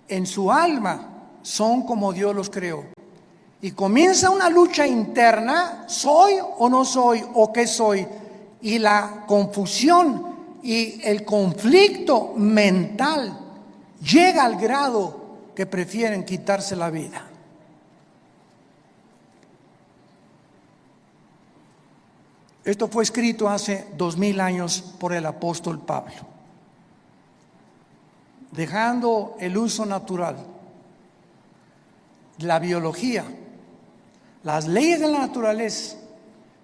en su alma son como Dios los creó. Y comienza una lucha interna: ¿soy o no soy? ¿O qué soy? Y la confusión y el conflicto mental llega al grado que prefieren quitarse la vida. Esto fue escrito hace 2000 años por el apóstol Pablo. Dejando el uso natural, la biología, las leyes de la naturaleza,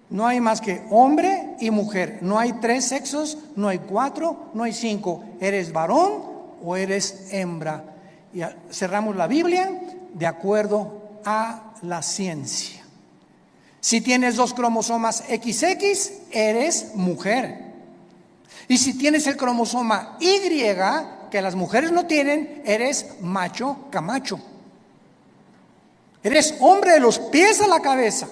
no hay más que hombre y mujer. No hay 3 sexos, no hay 4, no hay 5. Eres varón o eres hembra. Y cerramos la Biblia de acuerdo a la ciencia. Si tienes 2 cromosomas XX, eres mujer. Y si tienes el cromosoma Y, que las mujeres no tienen, eres macho camacho. Eres hombre de los pies a la cabeza.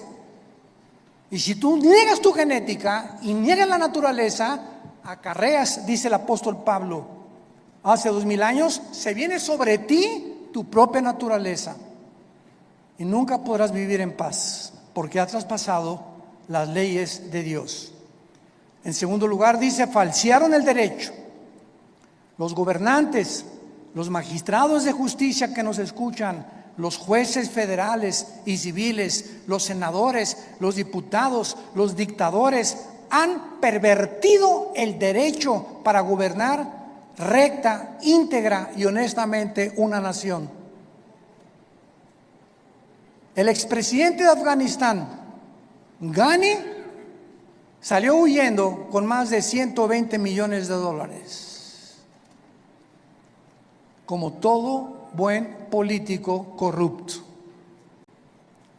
Y si tú niegas tu genética y niegas la naturaleza, acarreas, dice el apóstol Pablo, hace 2000 años, se viene sobre ti tu propia naturaleza. Y nunca podrás vivir en paz, porque has traspasado las leyes de Dios. En segundo lugar, dice: falsearon el derecho. Los gobernantes, los magistrados de justicia que nos escuchan, los jueces federales y civiles, los senadores, los diputados, los dictadores, han pervertido el derecho para gobernar recta, íntegra y honestamente una nación. El expresidente de Afganistán, Ghani, salió huyendo con más de $120 millones. como todo buen político corrupto.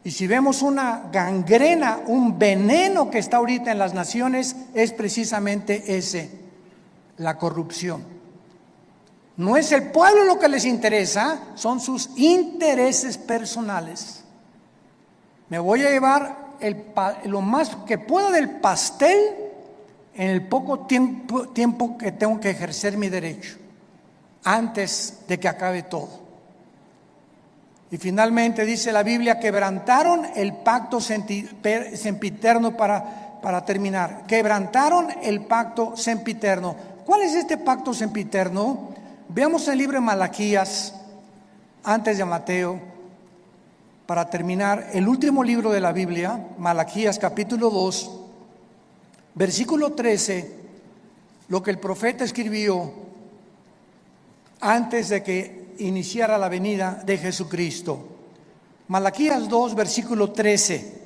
Y si vemos una gangrena, un veneno que está ahorita en las naciones, es precisamente ese, la corrupción. No es el pueblo lo que les interesa, son sus intereses personales. Me voy a llevar lo más que pueda del pastel en el poco tiempo que tengo que ejercer mi derecho, antes de que acabe todo. Y finalmente dice la Biblia, quebrantaron el pacto sempiterno para terminar. Quebrantaron el pacto sempiterno. ¿Cuál es este pacto sempiterno? Veamos el libro de Malaquías, antes de Mateo, para terminar, el último libro de la Biblia, Malaquías capítulo 2, versículo 13, lo que el profeta escribió antes de que iniciara la venida de Jesucristo. Malaquías 2, versículo 13.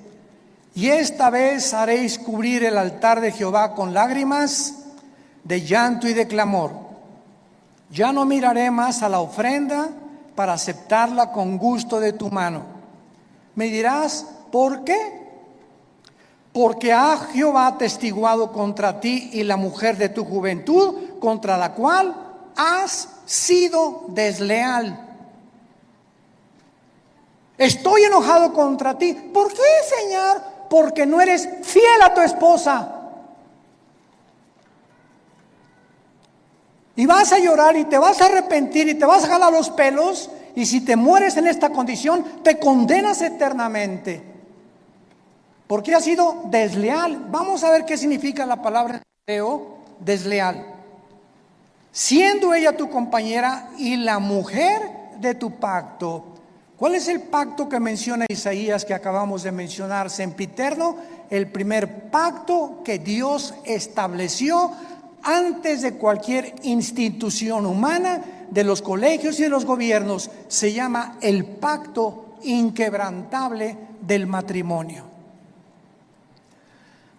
Y esta vez haréis cubrir el altar de Jehová con lágrimas, de llanto y de clamor. Ya no miraré más a la ofrenda para aceptarla con gusto de tu mano. Me dirás, ¿por qué? Porque ha Jehová atestiguado contra ti y la mujer de tu juventud, contra la cual has sido desleal. Estoy enojado contra ti. ¿Por qué, Señor? Porque no eres fiel a tu esposa. Y vas a llorar y te vas a arrepentir y te vas a jalar los pelos, y si te mueres en esta condición, te condenas eternamente. Porque has sido desleal. Vamos a ver qué significa la palabra en hebreo, desleal. Siendo ella tu compañera y la mujer de tu pacto. ¿Cuál es el pacto que menciona Isaías que acabamos de mencionar? Sempiterno, el primer pacto que Dios estableció antes de cualquier institución humana, de los colegios y de los gobiernos. Se llama el pacto inquebrantable del matrimonio.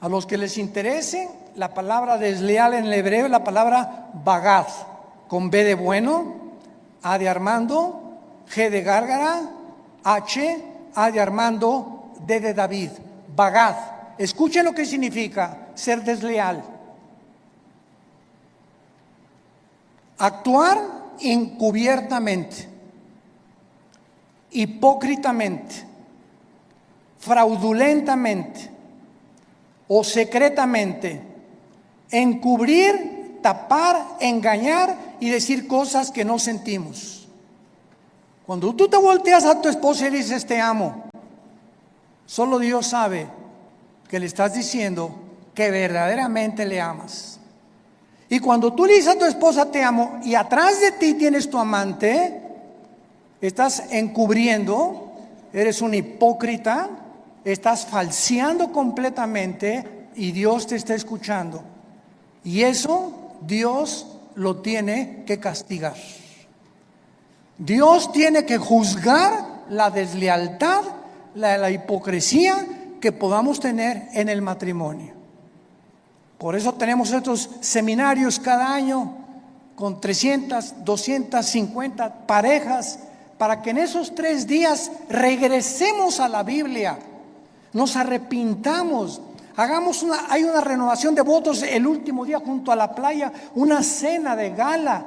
A los que les interese, la palabra desleal en el hebreo es la palabra bagad, con B de bueno, A de Armando, G de Gárgara, H, A de Armando, D de David. Bagad. Escuchen lo que significa ser desleal. Actuar encubiertamente, hipócritamente, fraudulentamente o secretamente, encubrir, tapar, engañar y decir cosas que no sentimos. Cuando tú te volteas a tu esposa y le dices te amo, solo Dios sabe que le estás diciendo que verdaderamente le amas. Y cuando tú le dices a tu esposa te amo y atrás de ti tienes tu amante, estás encubriendo, eres un hipócrita, estás falseando completamente y Dios te está escuchando. Y eso Dios lo tiene que castigar. Dios tiene que juzgar la deslealtad, la hipocresía que podamos tener en el matrimonio. Por eso tenemos estos seminarios cada año con 300, 250 parejas, para que en esos 3 días regresemos a la Biblia, nos arrepintamos, hay una renovación de votos el último día junto a la playa, una cena de gala,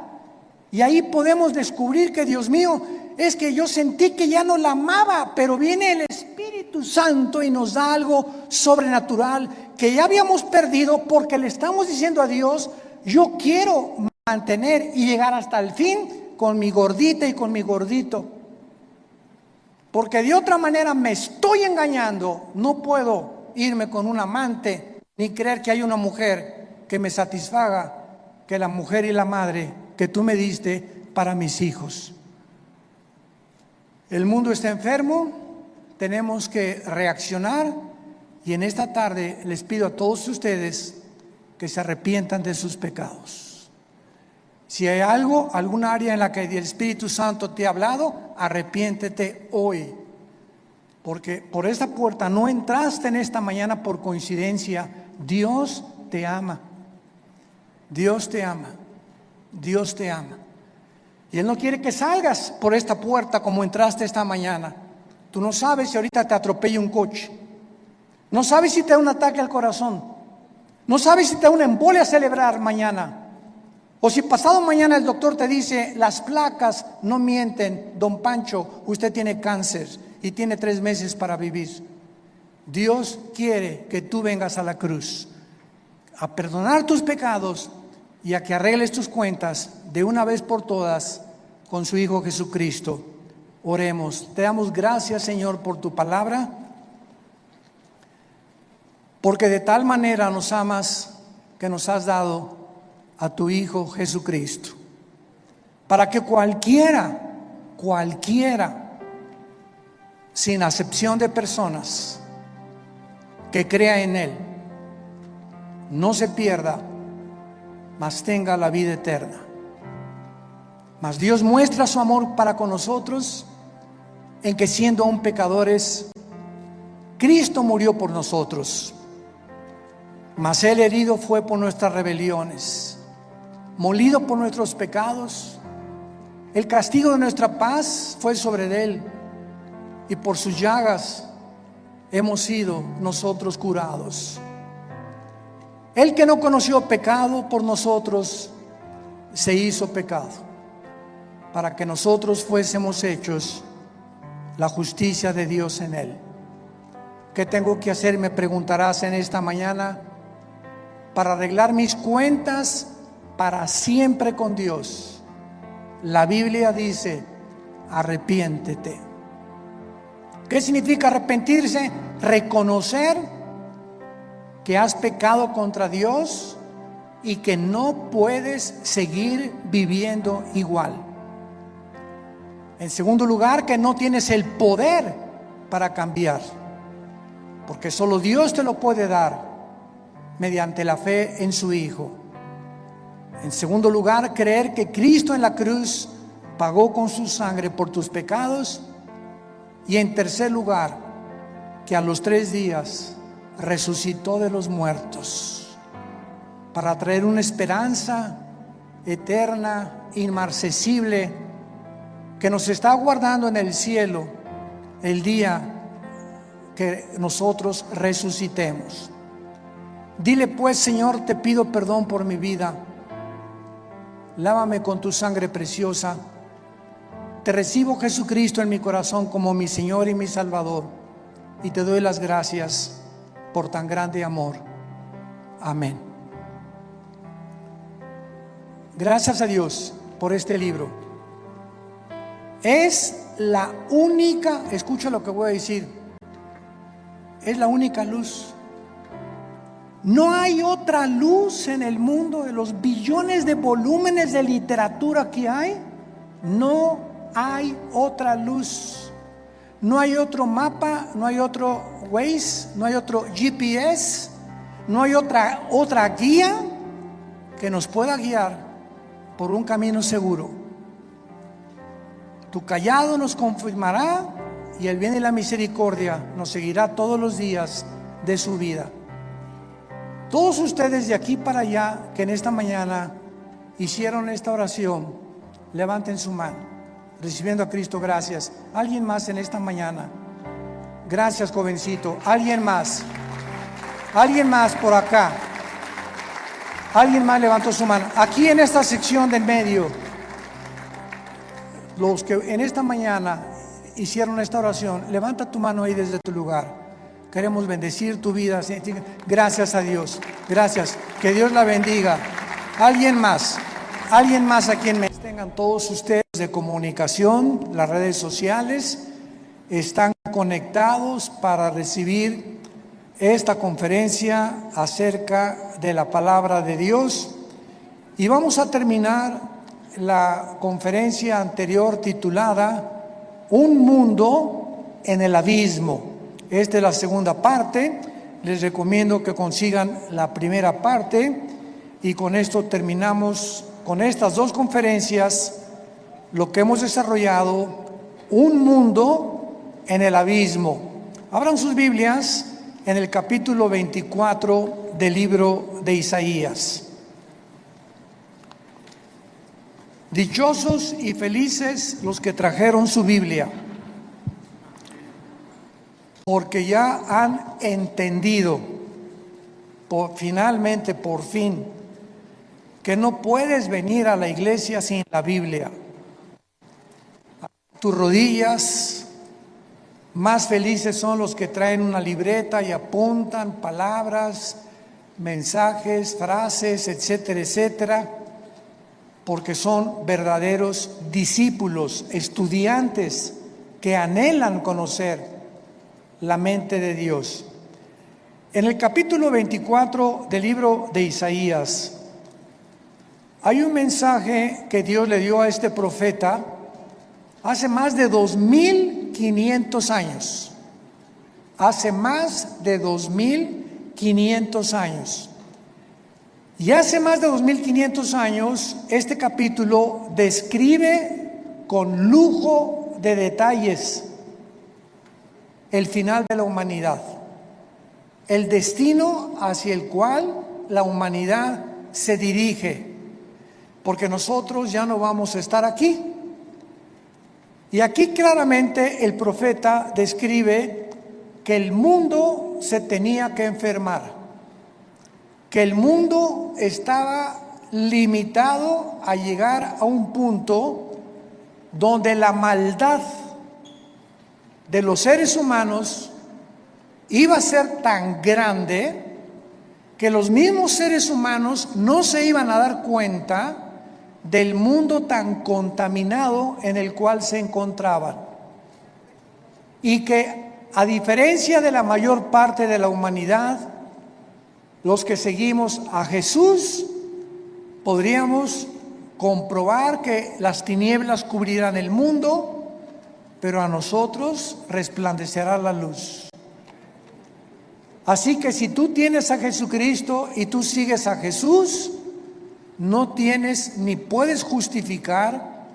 y ahí podemos descubrir que Dios mío, es que yo sentí que ya no la amaba, pero viene el Espíritu Santo y nos da algo sobrenatural que ya habíamos perdido, porque le estamos diciendo a Dios, yo quiero mantener y llegar hasta el fin con mi gordita y con mi gordito, porque de otra manera me estoy engañando. No puedo irme con un amante ni creer que hay una mujer que me satisfaga, que la mujer y la madre que tú me diste para mis hijos. El mundo está enfermo, tenemos que reaccionar, y en esta tarde les pido a todos ustedes que se arrepientan de sus pecados. Si hay alguna área en la que el Espíritu Santo te ha hablado, arrepiéntete hoy, porque por esta puerta no entraste en esta mañana por coincidencia. Dios te ama, Dios te ama, Dios te ama. Y Él no quiere que salgas por esta puerta como entraste esta mañana. Tú no sabes si ahorita te atropella un coche. No sabes si te da un ataque al corazón. No sabes si te da una embolia cerebral mañana. O si pasado mañana el doctor te dice, las placas no mienten, don Pancho, usted tiene cáncer y tiene 3 meses para vivir. Dios quiere que tú vengas a la cruz a perdonar tus pecados y a que arregles tus cuentas de una vez por todas con su Hijo Jesucristo. Oremos. Te damos gracias, Señor, por tu palabra, porque de tal manera nos amas que nos has dado a tu Hijo Jesucristo, para que cualquiera, sin acepción de personas, que crea en Él, no se pierda, mas tenga la vida eterna. Mas Dios muestra su amor para con nosotros en que, siendo aún pecadores, Cristo murió por nosotros. Mas Él herido fue por nuestras rebeliones, molido por nuestros pecados. El castigo de nuestra paz fue sobre Él, y por sus llagas hemos sido nosotros curados. Él, que no conoció pecado, por nosotros se hizo pecado, para que nosotros fuésemos hechos la justicia de Dios en Él. ¿Qué tengo que hacer? Me preguntarás en esta mañana. Para arreglar mis cuentas para siempre con Dios. La Biblia dice, arrepiéntete. ¿Qué significa arrepentirse? Reconocer que has pecado contra Dios y que no puedes seguir viviendo igual. En segundo lugar, que no tienes el poder para cambiar, porque solo Dios te lo puede dar mediante la fe en su Hijo. En segundo lugar, creer que Cristo en la cruz pagó con su sangre por tus pecados. Y en tercer lugar, que a los 3 días resucitó de los muertos para traer una esperanza eterna, inmarcesible, que nos está aguardando en el cielo el día que nosotros resucitemos. Dile pues: Señor, te pido perdón por mi vida. Lávame con tu sangre preciosa. Te recibo, Jesucristo, en mi corazón como mi Señor y mi Salvador, y te doy las gracias por tan grande amor. Amén. Gracias a Dios por este libro. Es la única, escucha lo que voy a decir, es la única luz. No hay otra luz en el mundo. De los billones de volúmenes de literatura que hay, no hay otra luz. No hay otro mapa, no hay otro Waze, no hay otro GPS, no hay otra guía que nos pueda guiar por un camino seguro. Tu callado nos confirmará, y el bien y la misericordia nos seguirá todos los días de su vida. Todos ustedes de aquí para allá que en esta mañana hicieron esta oración, levanten su mano, recibiendo a Cristo. Gracias. ¿Alguien más en esta mañana? Gracias, jovencito. ¿Alguien más? ¿Alguien más por acá? ¿Alguien más levantó su mano? Aquí en esta sección del medio, los que en esta mañana hicieron esta oración, levanta tu mano ahí desde tu lugar. Queremos bendecir tu vida. Gracias a Dios. Gracias. Que Dios la bendiga. ¿Alguien más? ¿Alguien más a quien me tengan todos ustedes de comunicación? Las redes sociales están conectados para recibir esta conferencia acerca de la palabra de Dios. Y vamos a terminar la conferencia anterior titulada Un mundo en el abismo. Esta es la segunda parte. Les recomiendo que consigan la primera parte, y con esto terminamos con estas 2 conferencias lo que hemos desarrollado: un mundo en el abismo. Abran sus Biblias en el capítulo 24 del libro de Isaías. Dichosos y felices los que trajeron su Biblia, porque ya han entendido, finalmente, por fin, que no puedes venir a la iglesia sin la Biblia. Tus rodillas, más felices son los que traen una libreta y apuntan palabras, mensajes, frases, etcétera, etcétera, porque son verdaderos discípulos, estudiantes que anhelan conocer la mente de Dios. En el capítulo 24 del libro de Isaías hay un mensaje que Dios le dio a este profeta hace más de 2500 años. Hace más de 2500 años. Y hace más de 2500 años, este capítulo describe con lujo de detalles el final de la humanidad, el destino hacia el cual la humanidad se dirige, porque nosotros ya no vamos a estar aquí. Y aquí claramente el profeta describe que el mundo se tenía que enfermar, que el mundo estaba limitado a llegar a un punto donde la maldad de los seres humanos iba a ser tan grande que los mismos seres humanos no se iban a dar cuenta del mundo tan contaminado en el cual se encontraban, y que a diferencia de la mayor parte de la humanidad, los que seguimos a Jesús podríamos comprobar que las tinieblas cubrirán el mundo, pero a nosotros resplandecerá la luz. Así que si tú tienes a Jesucristo y tú sigues a Jesús, no tienes ni puedes justificar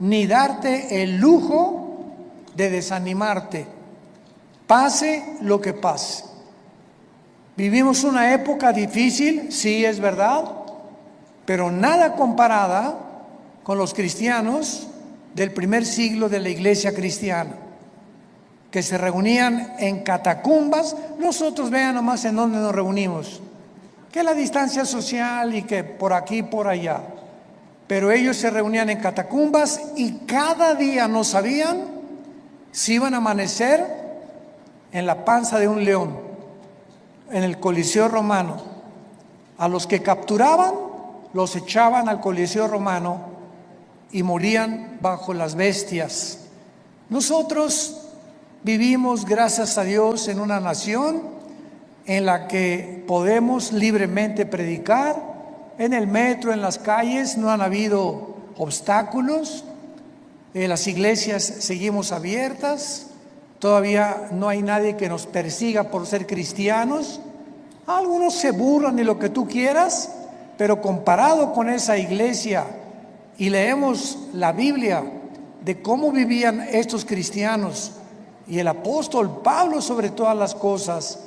ni darte el lujo de desanimarte, pase lo que pase. Vivimos una época difícil, sí es verdad, pero nada comparada con los cristianos del primer siglo de la iglesia cristiana, que se reunían en catacumbas. Nosotros vean nomás en dónde nos reunimos, que la distancia social y que por aquí, por allá. Pero ellos se reunían en catacumbas y cada día no sabían si iban a amanecer en la panza de un león, en el Coliseo romano. A los que capturaban, los echaban al Coliseo romano y morían bajo las bestias. Nosotros vivimos, gracias a Dios, en una nación en la que podemos libremente predicar. En el metro, en las calles, no han habido obstáculos. Las iglesias seguimos abiertas. Todavía no hay nadie que nos persiga por ser cristianos. Algunos se burlan de lo que tú quieras, pero comparado con esa iglesia, y leemos la Biblia de cómo vivían estos cristianos y el apóstol Pablo sobre todas las cosas,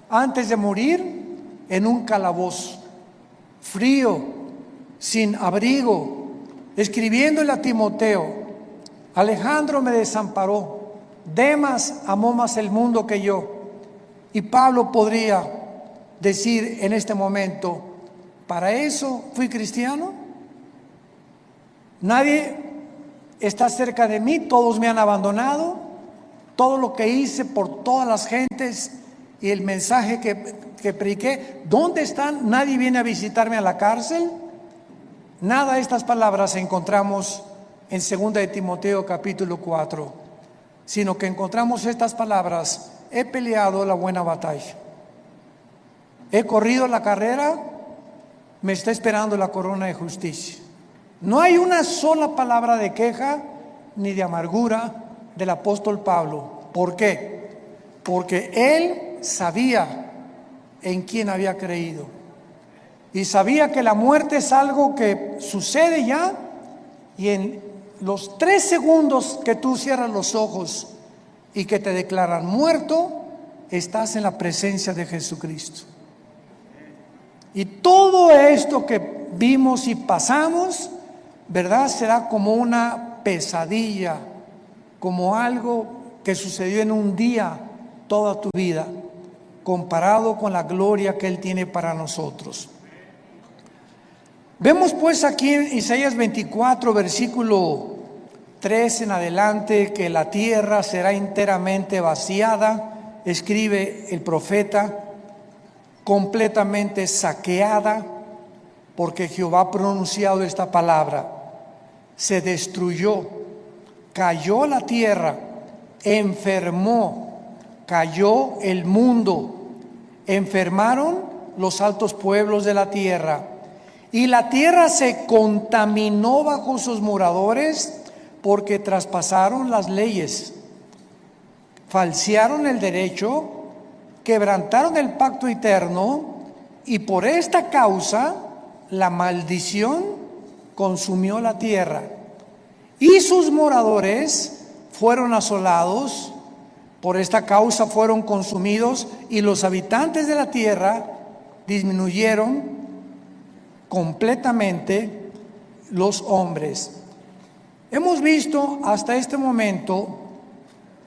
antes de morir en un calabozo, frío, sin abrigo, escribiéndole a Timoteo: Alejandro me desamparó, Demas amó más el mundo que yo. Y Pablo podría decir en este momento: ¿para eso fui cristiano? Nadie está cerca de mí, todos me han abandonado. Todo lo que hice por todas las gentes y el mensaje que prediqué, ¿dónde están? Nadie viene a visitarme a la cárcel. Nada de estas palabras encontramos en 2 de Timoteo capítulo 4, sino que encontramos estas palabras: he peleado la buena batalla, he corrido la carrera, me está esperando la corona de justicia. No hay una sola palabra de queja ni de amargura del apóstol Pablo. ¿Por qué? Porque él sabía en quién había creído y sabía que la muerte es algo que sucede ya, y en los 3 segundos que tú cierras los ojos y que te declaran muerto, estás en la presencia de Jesucristo. Y todo esto que vimos y pasamos ¿verdad? Será como una pesadilla, como algo que sucedió en un día toda tu vida, comparado con la gloria que Él tiene para nosotros. Vemos pues aquí en Isaías 24, versículo 3 en adelante, que la tierra será enteramente vaciada, escribe el profeta, completamente saqueada, porque Jehová ha pronunciado esta palabra. Se destruyó, cayó la tierra, enfermó, cayó el mundo, enfermaron los altos pueblos de la tierra, y la tierra se contaminó bajo sus moradores, porque traspasaron las leyes, falsearon el derecho, quebrantaron el pacto eterno, y por esta causa la maldición consumió la tierra, y sus moradores fueron asolados. Por esta causa fueron consumidos, y los habitantes de la tierra disminuyeron completamente los hombres. Hemos visto hasta este momento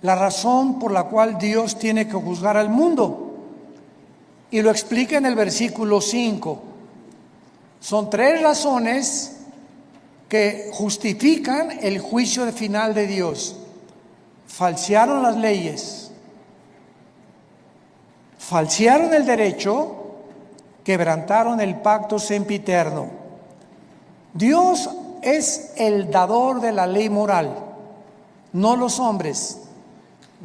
la razón por la cual Dios tiene que juzgar al mundo, y lo explica en el versículo 5. Son 3 razones que justifican el juicio final de Dios. Falsearon las leyes, falsearon el derecho, quebrantaron el pacto sempiterno. Dios es el dador de la ley moral, no los hombres.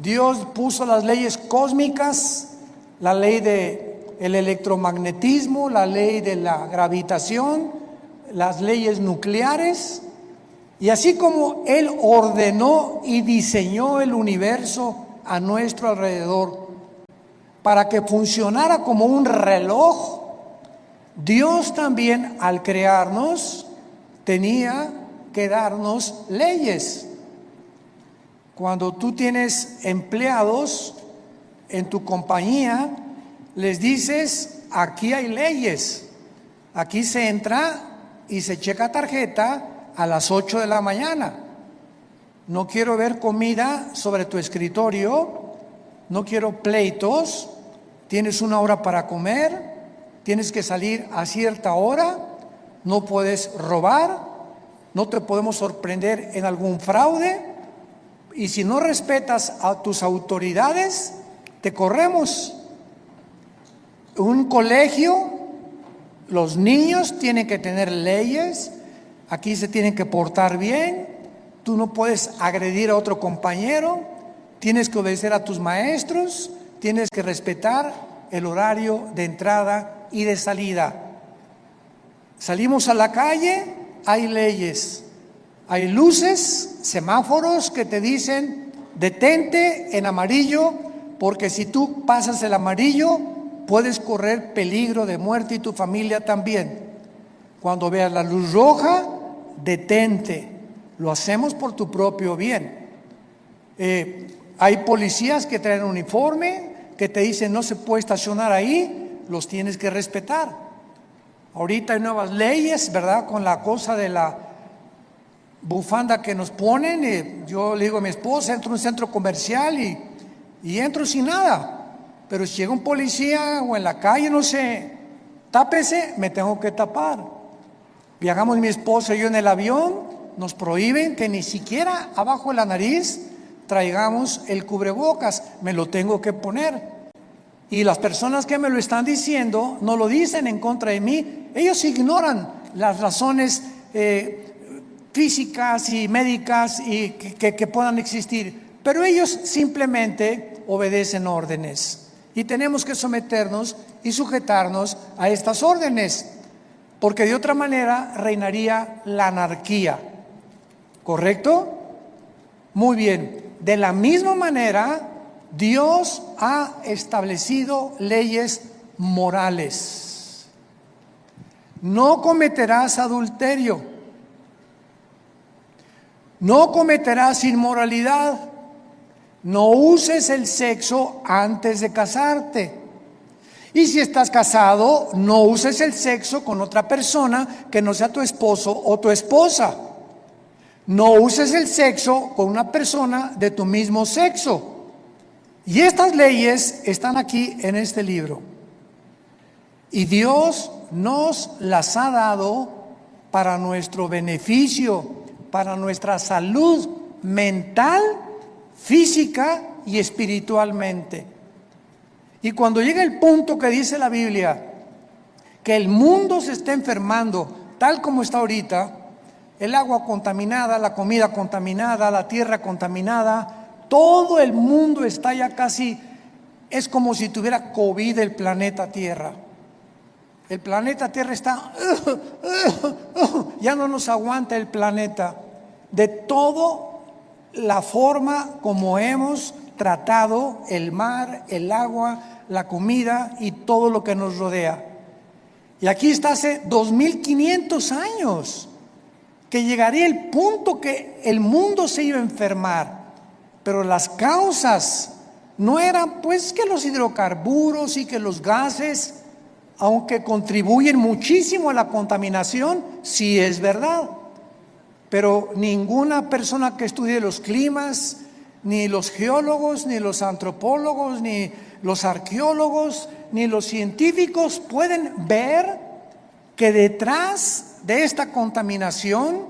Dios puso las leyes cósmicas, la ley del electromagnetismo, la ley de la gravitación, las leyes nucleares, y así como Él ordenó y diseñó el universo a nuestro alrededor para que funcionara como un reloj, Dios también, al crearnos, tenía que darnos leyes. Cuando tú tienes empleados en tu compañía, les dices: aquí hay leyes, aquí se entra y se checa tarjeta a las 8 de la mañana. No quiero ver comida sobre tu escritorio, no quiero pleitos, tienes 1 hora para comer, tienes que salir a cierta hora, no puedes robar, no te podemos sorprender en algún fraude, y si no respetas a tus autoridades, te corremos. Un colegio, los niños tienen que tener leyes, aquí se tienen que portar bien, tú no puedes agredir a otro compañero, tienes que obedecer a tus maestros, tienes que respetar el horario de entrada y de salida. Salimos a la calle, hay leyes, hay luces, semáforos que te dicen: detente en amarillo, porque si tú pasas el amarillo puedes correr peligro de muerte, y tu familia también. Cuando veas la luz roja, detente. Lo hacemos por tu propio bien. Hay policías que traen uniforme, que te dicen: no se puede estacionar ahí, los tienes que respetar. Ahorita hay nuevas leyes, ¿verdad? Con la cosa de la bufanda que nos ponen. Yo le digo a mi esposa: entro a un centro comercial y entro sin nada. Pero si llega un policía o en la calle, no sé, tápese, me tengo que tapar. Viajamos mi esposa y yo en el avión, nos prohíben que ni siquiera abajo de la nariz traigamos el cubrebocas, me lo tengo que poner. Y las personas que me lo están diciendo no lo dicen en contra de mí, ellos ignoran las razones físicas y médicas y que puedan existir, pero ellos simplemente obedecen órdenes. Y tenemos que someternos y sujetarnos a estas órdenes, porque de otra manera reinaría la anarquía. ¿Correcto? Muy bien. De la misma manera, Dios ha establecido leyes morales. No cometerás adulterio. No cometerás inmoralidad. No uses el sexo antes de casarte. Y si estás casado, no uses el sexo con otra persona que no sea tu esposo o tu esposa. No uses el sexo con una persona de tu mismo sexo. Y estas leyes están aquí en este libro. Y Dios nos las ha dado para nuestro beneficio, para nuestra salud mental, física y espiritualmente. Y cuando llega el punto que dice la Biblia, que el mundo se está enfermando tal como está ahorita, el agua contaminada, la comida contaminada, la tierra contaminada, todo el mundo está ya casi, es como si tuviera COVID el planeta Tierra. El planeta Tierra está, ya no nos aguanta el planeta. De toda la forma como hemos tratado el mar, el agua, la comida y todo lo que nos rodea. Y aquí está hace 2500 años que llegaría el punto que el mundo se iba a enfermar. Pero las causas no eran pues que los hidrocarburos y que los gases, aunque contribuyen muchísimo a la contaminación, sí es verdad. Pero ninguna persona que estudie los climas, ni los geólogos, ni los antropólogos, ni los arqueólogos, ni los científicos pueden ver que detrás de esta contaminación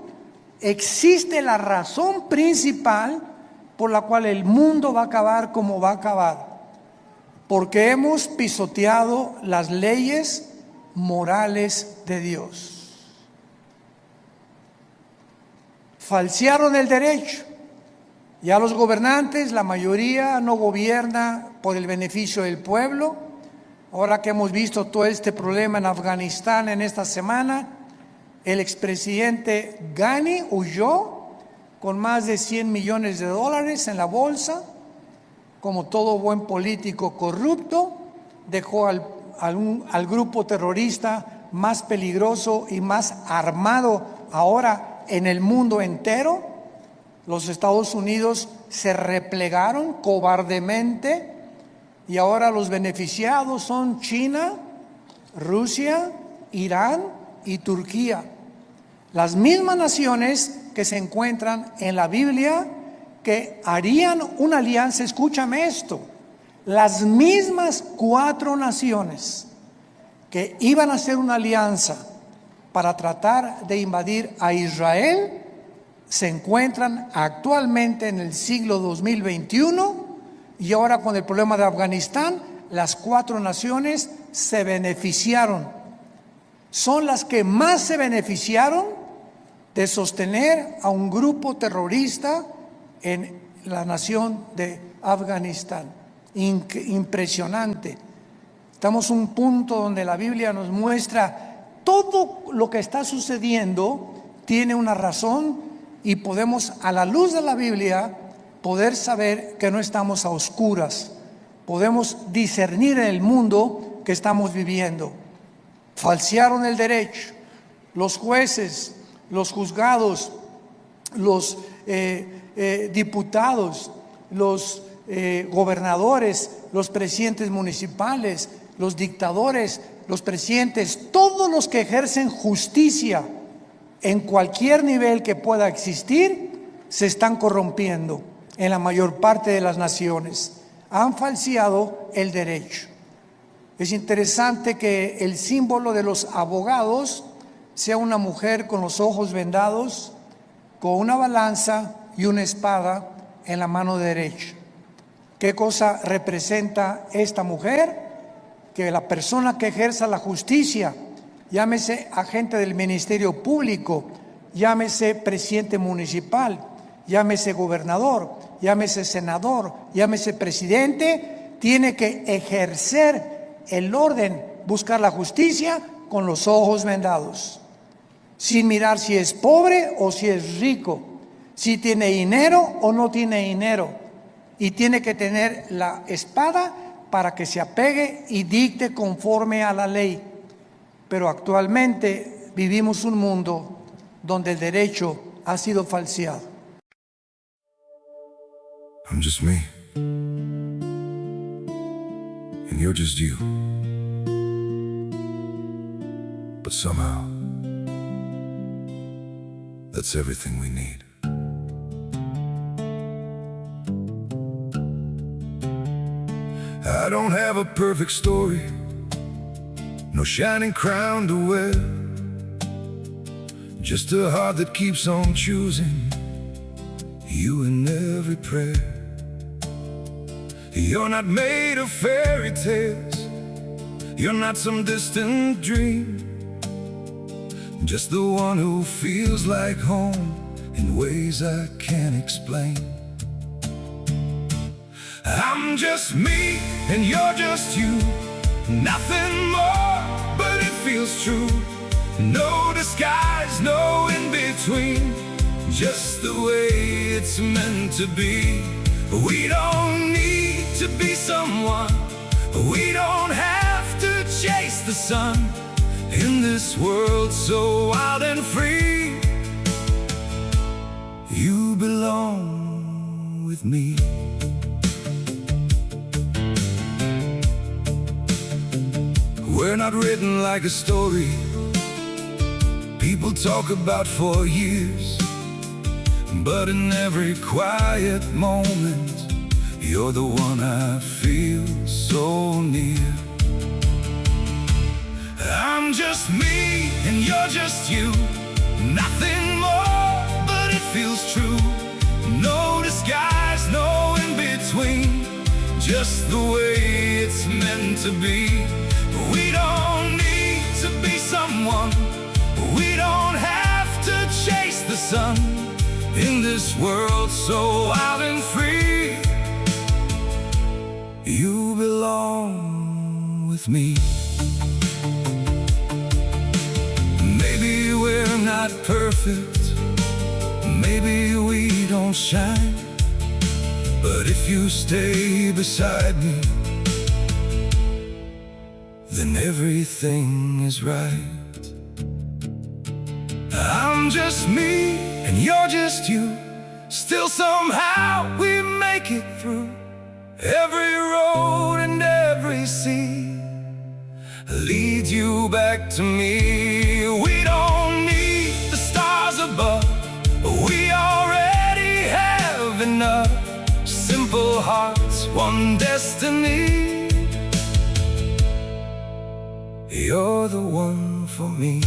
existe la razón principal por la cual el mundo va a acabar como va a acabar. Porque hemos pisoteado las leyes morales de Dios. Falsearon el derecho. Ya los gobernantes, la mayoría no gobierna por el beneficio del pueblo. Ahora que hemos visto todo este problema en Afganistán en esta semana, el expresidente Ghani huyó con más de $100 millones en la bolsa. Como todo buen político corrupto, dejó al grupo terrorista más peligroso y más armado ahora en el mundo entero. Los Estados Unidos se replegaron cobardemente y ahora los beneficiados son China, Rusia, Irán y Turquía. Las mismas naciones que se encuentran en la Biblia que harían una alianza, escúchame esto, las mismas 4 naciones que iban a hacer una alianza para tratar de invadir a Israel, se encuentran actualmente en el siglo 2021 y ahora con el problema de Afganistán, las 4 naciones se beneficiaron. Son las que más se beneficiaron de sostener a un grupo terrorista en la nación de Afganistán. Impresionante. Estamos en un punto donde la Biblia nos muestra todo lo que está sucediendo tiene una razón y podemos, a la luz de la Biblia, poder saber que no estamos a oscuras. Podemos discernir en el mundo que estamos viviendo. Falsearon el derecho. Los jueces, los juzgados, los diputados, los gobernadores, los presidentes municipales, los dictadores, los presidentes, todos los que ejercen justicia en cualquier nivel que pueda existir, se están corrompiendo en la mayor parte de las naciones. Han falseado el derecho. Es interesante que el símbolo de los abogados sea una mujer con los ojos vendados, con una balanza y una espada en la mano derecha. ¿Qué cosa representa esta mujer? Que la persona que ejerza la justicia, llámese agente del Ministerio Público, llámese presidente municipal, llámese gobernador, llámese senador, llámese presidente, tiene que ejercer el orden, buscar la justicia con los ojos vendados, sin mirar si es pobre o si es rico, si tiene dinero o no tiene dinero, y tiene que tener la espada para que se apegue y dicte conforme a la ley. Pero actualmente vivimos un mundo donde el derecho ha sido falseado.
I'm just me, and you're just you. But somehow, that's everything we need. I don't have a perfect story, no shining crown to wear, just a heart that keeps on choosing you in every prayer. You're not made of fairy tales, you're not some distant dream, just the one who feels like home in ways I can't explain. I'm just me and you're just you, nothing more, but it feels true. No disguise, no in between, just the way it's meant to be. We don't need to be someone, we don't have to chase the sun, in this world so wild and free. You belong with me. We're not written like a story people talk about for years, but in every quiet moment, you're the one I feel so near. I'm just me and you're just you, nothing more, but it feels true. No disguise, no in between, just the way it's meant to be. We don't need to be someone, we don't have to chase the sun, in this world so wild and free. You belong with me. Maybe we're not perfect, maybe we don't shine, but if you stay beside me, then everything is right. I'm just me and you're just you, still somehow we make it through. Every road and every sea leads you back to me. We don't need the stars above, we already have enough. Simple hearts, one destiny. You're the one for me.